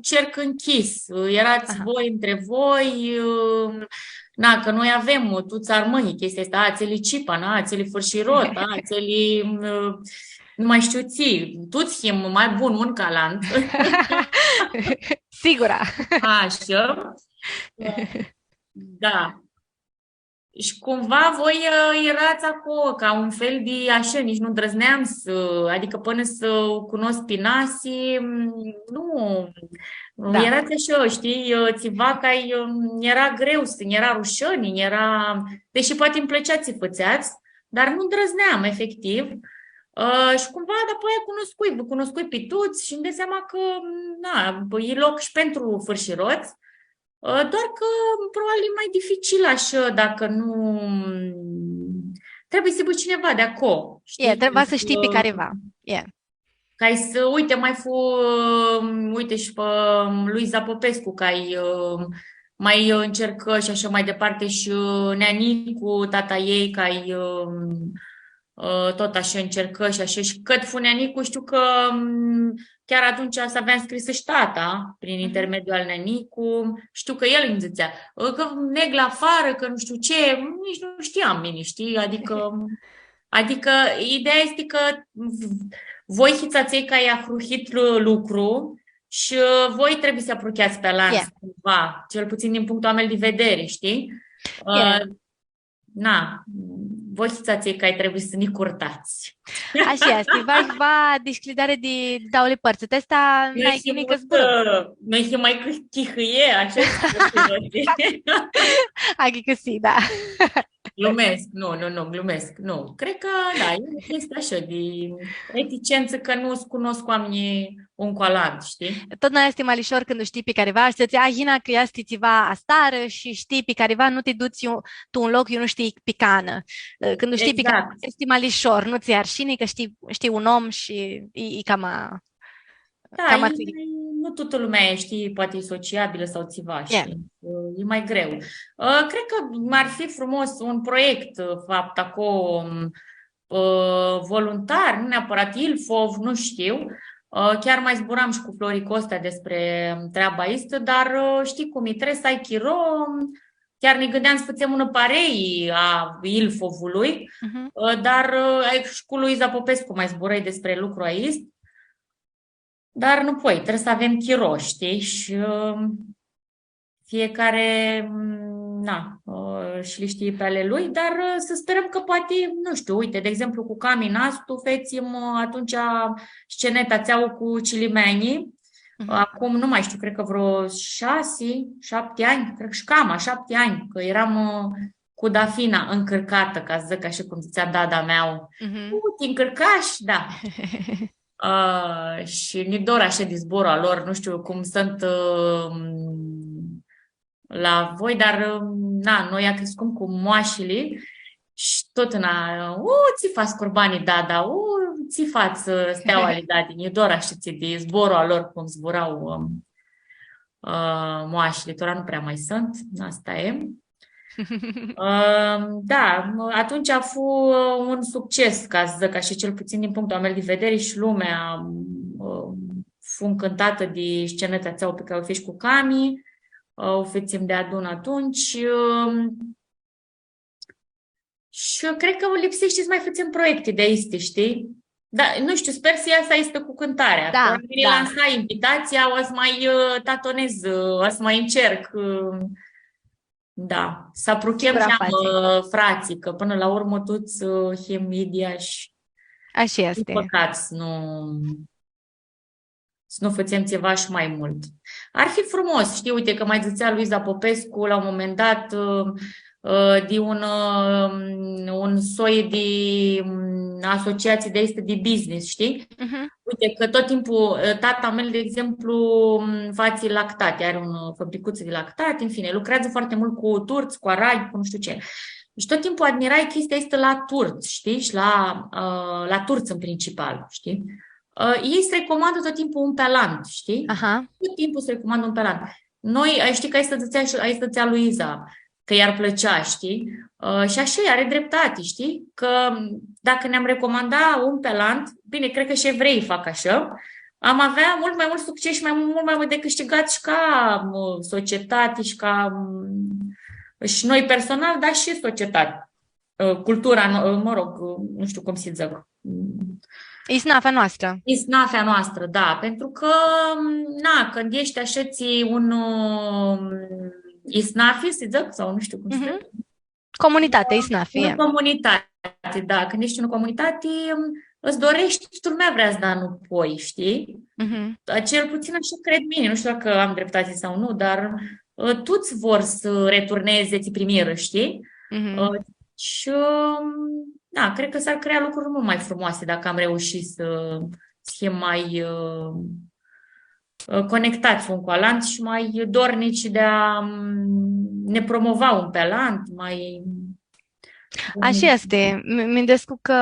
cerc închis. Erați voi între voi, că noi avem tuți armânii, chestia asta, țeli cipa, țeli fârșirot, țeli... Nu mai știu ții, tu-ți him mai bun un calant. Sigura. Așa. Da. Și cumva voi erați acolo ca un fel de așa, nici nu îndrăzneam adică până să cunosc pe Nasi, nu, erați așa, știi, țiva că era greu, era rușăni, deși poate îmi plăcea ți fățeați, dar nu îndrăzneam, efectiv. Și cumva apoi vă cunoscui pe toți și îmi dă seama că e loc și pentru fârșiroți. Doar că probabil e mai dificil așa dacă nu... Trebuie să fie cineva de acolo. Trebuie să știi pe careva. Ca să, uite și pe Luiza Popescu, care mai încercă și așa mai departe și Neanicu, tata ei, care tot așa încercă și așa. Și Căt Funeanicu știu că chiar atunci să avea scrisă și tata, prin intermediul al Nenicu. Știu că el îmi zicea că neg la afară, că nu știu ce, nici nu știam mine, știi? Adică ideea este că voi hițaței ca i-a hruhit lucru și voi trebuie să apropiați pe lans cumva, cel puțin din punctul meu de vedere, știi? Na, voi hițaței ca trebuie să ne curtați. Așa este, va disclidare de daule părți. Testa n-ai chimică zbură. Noi mai chihâie, așa Hai că si, da. Glumesc, nu, glumesc, nu. Cred că, da, este așa de reticență că nu-ți cunosc oamenii un cu alalt, știi? Tot noi este malișor când știi pe careva și să-ți ahina că ea țiva astară și știi pe careva, nu te duci tu un loc, eu nu știi picană. Când știi picană, este malișor, nu ți arșini că știi un om și e cam da, nu toată lumea, știi, poate e sociabilă sau țiva, știi? E mai greu. Cred că ar fi frumos un proiect, fapt, acolo voluntar, nu neapărat Ilfov, nu știu. Chiar mai zburam și cu Flori Costa despre treaba asta, dar știi cum e, trebuie să ai chiro. Chiar ne gândeam să facem un parei a Ilfovului, dar și cu Luiza Popescu mai zburăi despre lucru aici. Dar nu pui, trebuie să avem chiro, știi? Și fiecare, și le știe pe ale lui, dar să sperăm că poate, nu știu, uite, de exemplu, cu Cami Nastu, fețim atunci sceneta țeau cu Cilimenii. Acum, nu mai știu, cred că vreo 6-7 ani, cred că și cam 7 ani, că eram cu Dafina încărcată, ca să zic așa cum zicea dada mea. Te încărcași, da. Și ne dor așa de zborul al lor, nu știu cum sunt la voi, dar noi a crescut cu moașile și tot ți faci curbanii dada, ți faci steaua lui dadi, ne dor așa de zborul al lor, cum zburau moașile, tora nu prea mai sunt, asta e. Da, atunci a fost un succes, ca să zic așa, cel puțin din punctul meu de vedere și lumea fu încântată de sceneta țeau pe care o faci cu Cami, o fețim de adun atunci și cred că o lipsește să mai facem proiecte de aiste, știi? Da, nu știu, sper să iasă asta cu cântarea. Da, da. Lansa invitația, o să mai tatonez, o să mai încerc. Da, să apuchem frații, că până la urmă toți media și așa este. Păcat să nu facem ceva și mai mult. Ar fi frumos, știi, uite că mai zicea Luiza Popescu la un moment dat de un soi de asociații de este de business, știi? Uite că tot timpul tata meu, de exemplu, face lactate, are un fabricuță de lactate, în fine, lucrează foarte mult cu turți, cu arabi, cu nu știu ce. Și tot timpul admirai chestia asta la turți, știi? Și la turți în principal, știi? Ei se recomandă tot timpul un pelant, știi? Tot timpul se recomandă un pelant. Noi, știi că aici stățea Luiza, că i-ar plăcea, știi? Și așa are dreptate, știi? Că dacă ne-am recomandat un pelant, bine, cred că și evreii fac așa, am avea mult mai mult succes și mult mai mult de câștigat și ca societate și ca și noi personal, dar și societate. Cultura, mă rog, nu știu cum să zic. Isnafea noastră. Isnafea noastră, da. Pentru că, când ești așa ți un isnafi, să zic, sau nu știu cum se zic. Comunitate, isnafi. În comunitate, da. Când ești în comunitate, îți dorești, toată lumea vrea să da nu poi, știi? Cel puțin așa cred mine, nu știu dacă am dreptate sau nu, dar toți vor să returneze ți primiră, știi? Și da, cred că s-ar crea lucruri mult mai frumoase dacă am reușit să fim mai conectați un cu alalt și mai dornici de a ne promova un pe alalt, mai... Așa este. Mi-ndescu că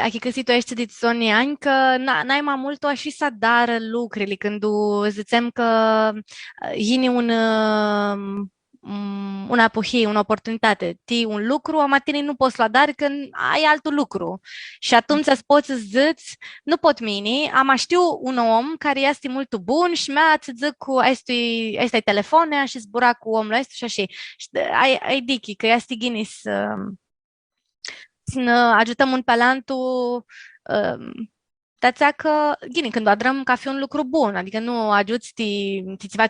ai găsit ești de zoni ani că n-ai mai mult o și să dar lucrurile când zicem că yini una apuhie, o oportunitate, ti un lucru, ama tine nu poți lua dar când ai altul lucru. Și atunci îți poți să zici, nu pot mini, ama știu un om care este mult bun și mea să zic cu este telefonea și zbura cu omul ăsta și așa. Și ai dichi, că este gini să ne ajutăm un pe altul, dația că, gini, când adrăm ca fi un lucru bun, adică nu ajuți ti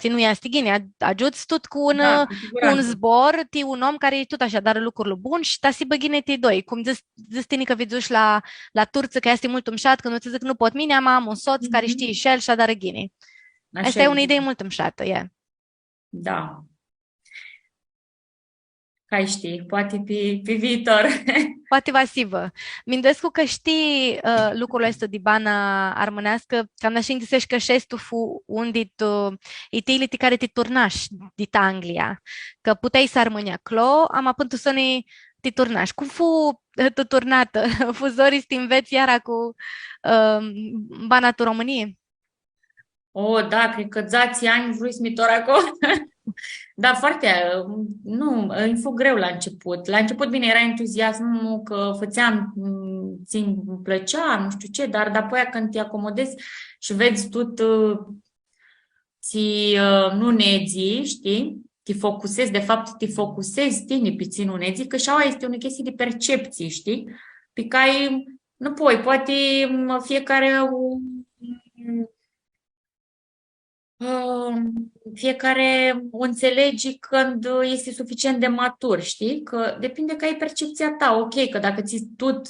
nu este gini, ajuți tot Da, cu cu un siguranță. zbor, un om care e tot așa, dar lucruri bun și ta si băgine ti doi. Cum zis tine că viduși la Turță, că este mult umșat, că nu ți zic nu pot mine, am un soț care știe Mhm. și el și dar gini. Așa Asta e e. o idee mult umșată, e. Da. Cai știi, poate pe viitor. Poate vasivă. Mindescu că știi lucrul ăsta de bana armânească, cam da și găsești că șestu fu undit utility care te turnaș dit Anglia. Că puteai să armânia clo, am apântu să ne te turnaș. Cum fu tu turnată? Fu zorii să te înveți iara cu bana tu României? O, da, cred că zați ani vrui smitor acolo. Da, foarte, nu, îmi fu greu la început. La început, bine, era entuziasmul că făceam, îmi plăcea, nu știu ce, dar apoi când te acomodezi și vezi tot, ți nu nezi, știi? Te focusezi, de fapt, te focusezi tine puțin nu nezi, că și aia este o chestie de percepție, știi? Pe care nu poate fiecare fiecare o înțelegi când este suficient de matur, știi? Că depinde că ai percepția ta. Ok, că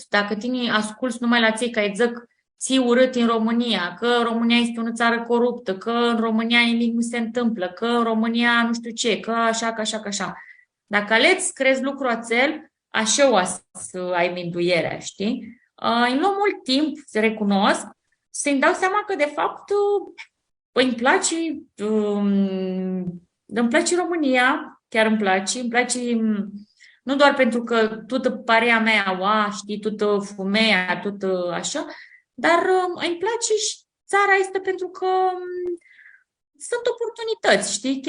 dacă tine asculți numai la ții, că ai zic ții urât în România, că România este o țară coruptă, că în România nimic nu se întâmplă, că în România nu știu ce, că așa, că așa, că așa. Dacă aleți, crezi lucrul acel, așa o să ai minduierea, știi? Îmi luă mult timp să recunosc, să-mi dau seama că, de fapt, păi îmi place România, chiar îmi place nu doar pentru că toată parea mea, știi, toată fumea, toată așa, dar îmi place și țara este pentru că sunt oportunități, știi,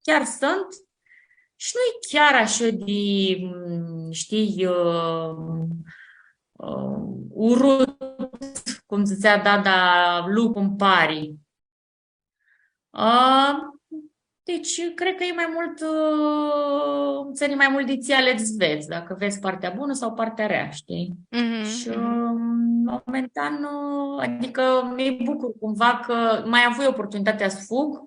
chiar sunt și nu e chiar așa de, știi, urât, cum zicea Dada, lup în pari. Uh, deci, cred că e mai mult, ține mai mult de ție aleți vezi, dacă vezi partea bună sau partea rea, știi? Mhm, Și, mhm. momentan, adică mi bucur cumva că mai avui oportunitatea să fug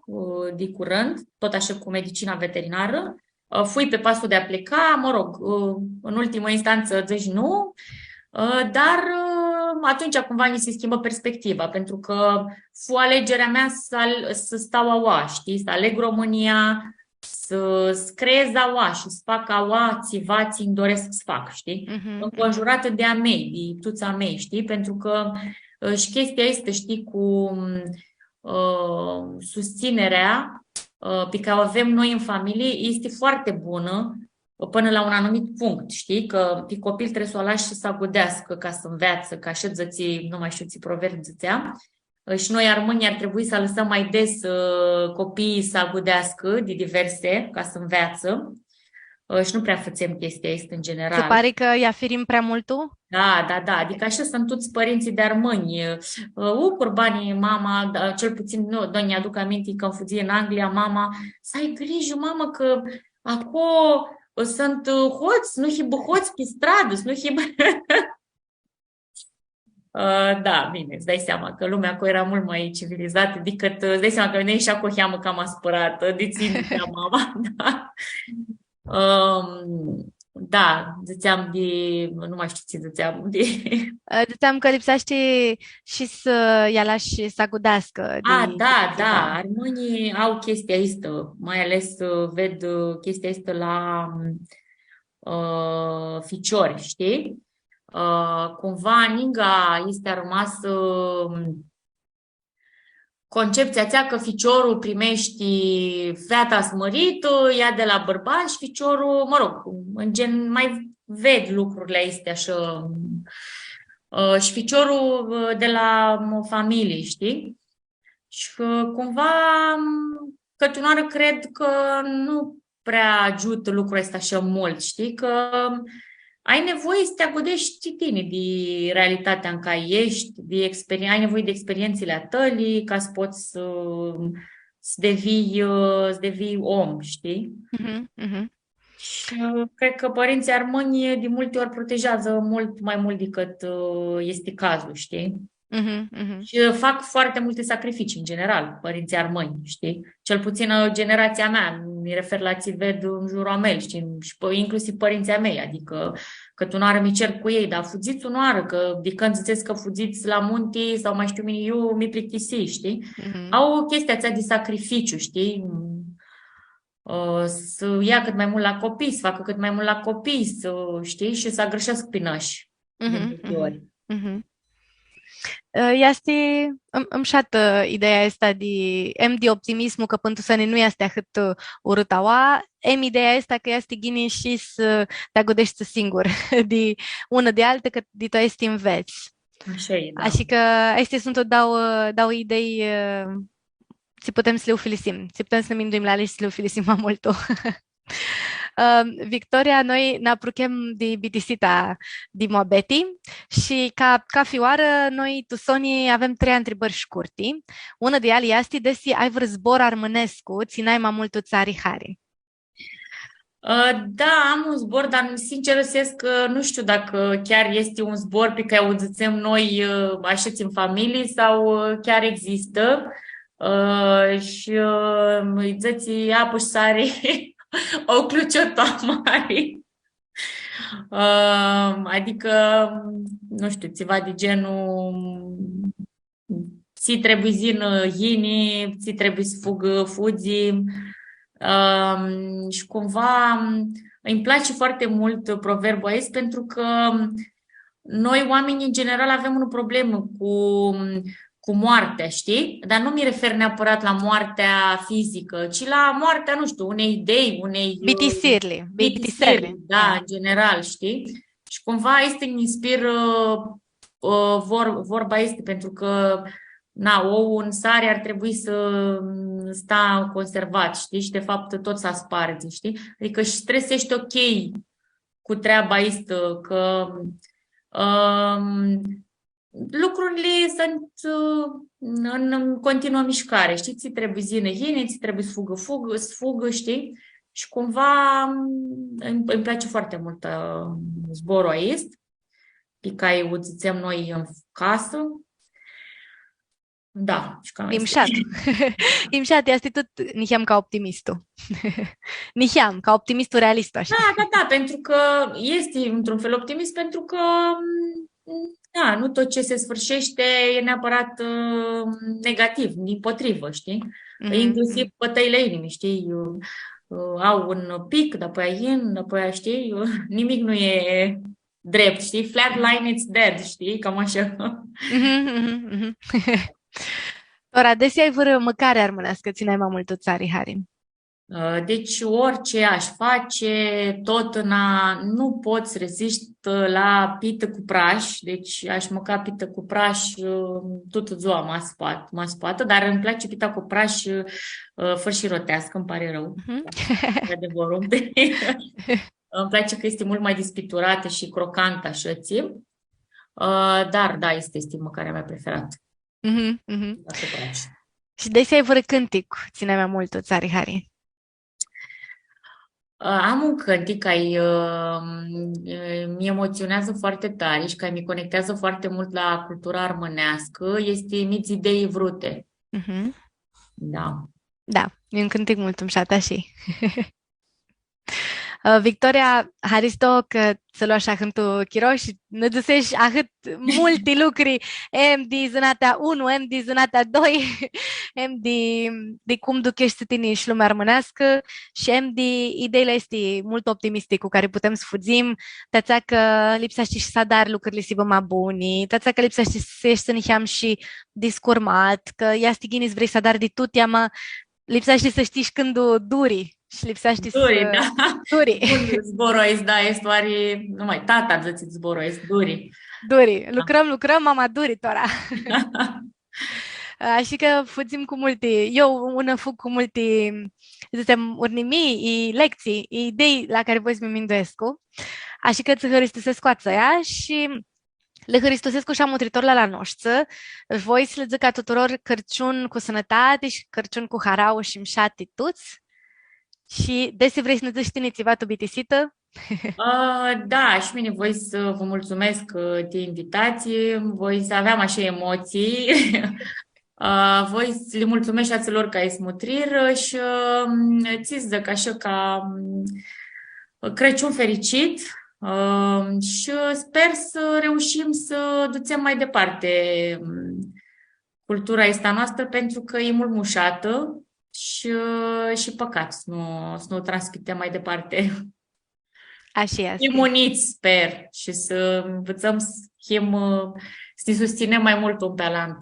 de curând, tot așa cu medicina veterinară. Fui pe pasul de a pleca, mă rog, în ultimă instanță zici nu, dar atunci cumva ni se schimbă perspectiva, pentru că fu alegerea mea să stau aua, știi? Să aleg România, să creez aua și să fac aua, țivați, îmi doresc să fac, știi? Mhm, mhm. Înconjurată de a mei, de tuța mei, știi? Pentru că și chestia este, știi, cu susținerea pe care o avem noi în familie este foarte bună până la un anumit punct, știi? Că pe copil trebuie să o lași să agudească ca să înveață, ca așa zății, nu mai știu, ți proverb zățea. Și noi, armânii, ar trebui să lăsăm mai des copiii să agudească de diverse, ca să înveață. Și nu prea facem chestia asta în Se general. pare că îi aferim prea mult tu? Da, da, da. Adică așa sunt toți părinții de armâni. Curbanii, mama, cel puțin nu, ne aduc aminte că în fuzie în Anglia, mama, să ai grijă, mamă, că acolo sunt hoți, nu hibă hoți pe stradă, nu hibă... Da, bine, îți dai seama că lumea acolo era mult mai civilizată decât, îți dai seama că noi și acolo cheamă cam aspărată, de țin de mama, da. Da, ziceam de, nu mai știu ce ziceam, de... Ziceam că lipsește și să ia lași să agudească de Da, da, ceva. armânii au chestia asta, mai ales ved chestia asta la ficiori, știi? Cumva în Inga este rămas concepția țea că ficiorul primești fata smărită, ea de la bărbat și ficiorul, mă rog, în gen mai ved lucrurile astea așa. Și ficiorul de la familie, știi? Și cumva cătunoară cred că nu prea ajută lucrul ăsta așa mult, știi? Că ai nevoie să te agodești tine de realitatea în care ești, ai nevoie de experiențele tale ca să poți să devii om, știi? Mhm, mhm, Și cred că părinții armâni de multe ori protejează mult mai mult decât este cazul, știi? mhm, mhm. Și fac foarte multe sacrificii, în general, părinții armâni, știi? Cel puțin generația mea, mi refer la ți ved în jurul meu, știi? Și inclusiv părinții mei, adică că tu nu mi cer cu ei, dar fugiți nu că de când ziceți că fugiți la munte sau mai știu mine, eu mi plictisi, știi? Mhm. Au chestia aceea de sacrificiu, știi? Să ia cât mai mult la copii, să facă cât mai mult la copii, știi? Și să greșesc pinași de Mhm, multe mhm, ori. mhm. Este, îmi șată ideea asta de optimismul că pentru să ne nu este atât urâtaua, ideea asta că este gine și să te agodești singur de una de altă, că de to este înveți. Așa e, da. Așa că astea sunt dau idei, si putem să le ufilisim, si putem să ne minduim la ale și să le ufilisim mai mult. Victoria, noi ne apucăm de bitisita de Moabeti și ca fioară, noi, tu, Sony, avem 3 întrebări scurte. Una de ele este, desi ai vreo zbor armânescu, ținai mai mult țari hari. Da, am un zbor, dar sincer să că nu știu dacă chiar este un zbor pe care o zicem noi așeți în familie sau chiar există. Și îi ziți apă și sare o cluciotă mare. Adică, nu știu, ceva de genul ți trebuie zină hini, ți trebuie să fugi. Și cumva îmi place foarte mult proverbul ăsta pentru că noi oamenii în general avem o problemă cu moartea, știi? Dar nu mi refer neapărat la moartea fizică, ci la moartea, nu știu, unei idei, unei Bitisirli, bitisiri, da, în general, știi? Și cumva este îmi inspiră vorba este pentru că ou în sare ar trebui să sta conservat, știi? Și de fapt tot s-a spart, știi? Adică și trebuie să ești ok cu treaba asta, că lucrurile sunt în continuă mișcare, știi? Ți trebuie hine, ți trebuie să fugă, știi? Și cumva îmi place foarte mult zborul ăsta, pe care o ziceam noi în casă. Da, și cam Imșat. Imșat, este tot nihem ca optimistul. Nihem ca optimistul realist, așa. Da, pentru că este într-un fel optimist, pentru că da, nu tot ce se sfârșește e neapărat negativ, dimpotrivă, știi? Mm-hmm. Inclusiv bătăile inimii, știi? Au un pic, după știi? Nimic nu e drept, știi? Flat line, it's dead, știi? Cam așa. Ora, desi ai vreo măcare armânească, țineai mai mult țarii, Harim? Deci orice aș face, nu poți rezisti la pită cu praș, deci aș mânca pită cu praș tot ziua mă spată, dar îmi place pita cu praș fără și rotească, îmi pare rău. Adevărul. Îmi place că este mult mai dispiturată și crocantă așa dar da, este mâncarea mea preferată. Și desi ai vreo cântic, ține mai mult țarii, Hari? Am un cântic care mi emoționează foarte tare și care mi conectează foarte mult la cultura armânească. Este Miți idei vrute. Da. Da, e un cântic mult îmșata și. Victoria, haristo că să lua așa hântu chiro și ne dusești ahât multe lucruri, de zânatea 1, de zânatea 2, de cum ducești să tine și lumea armânească și de ideile este mult optimiste cu care putem să fugim, tățea că lipsește și să dar lucrurile si mai buni, tățea că lipsește să ne și discurmat, că este ghinis vrei să dar de tot, lipsește să știi când duri. Și lipsește duri, da. Duri. Zborul ăsta, da, este oare... Numai tata zice zborul ăsta, duri. Duri. Lucrăm, mama duri, tora. Așa că fudzim cu multe, eu una fug cu multe, zicem, urnimi i lekcji i idei la care voi mi minduescu. Așa că ți Hristusescu ațăia și le Hristusescu și amutritor la noșță. Voi să le zic a tuturor Crăciun cu sănătate și Crăciun cu harau și mșati tuți. Și desi vrei să ne zici tine țiva tu bitisită? Da, și mine voi să vă mulțumesc de invitație, voi să aveam așa emoții, voi să le mulțumesc și aților ca esmutrir și ți zic așa ca Crăciun fericit și sper să reușim să ducem mai departe cultura asta noastră pentru că e mult mușată și păcat să nu o transmitem mai departe. Așa este. Fim uniți, sper, și să învățăm să ne susținem mai mult un pe alalt.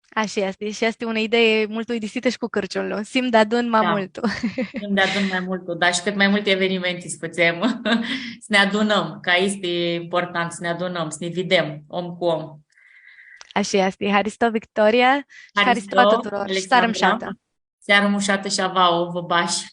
Așa este. Și asta e una idee mult uidisită și cu Crăciunul. Simt de adun mai mult. Simt de adun mai mult, dar și cât mai multe evenimente să facem. Să ne adunăm, că este important să ne adunăm, să ne vedem om cu om. Așa este. Haristo, Victoria, și Haristo tuturor. Și seară mșată. Seară mușată și avao, vă bași.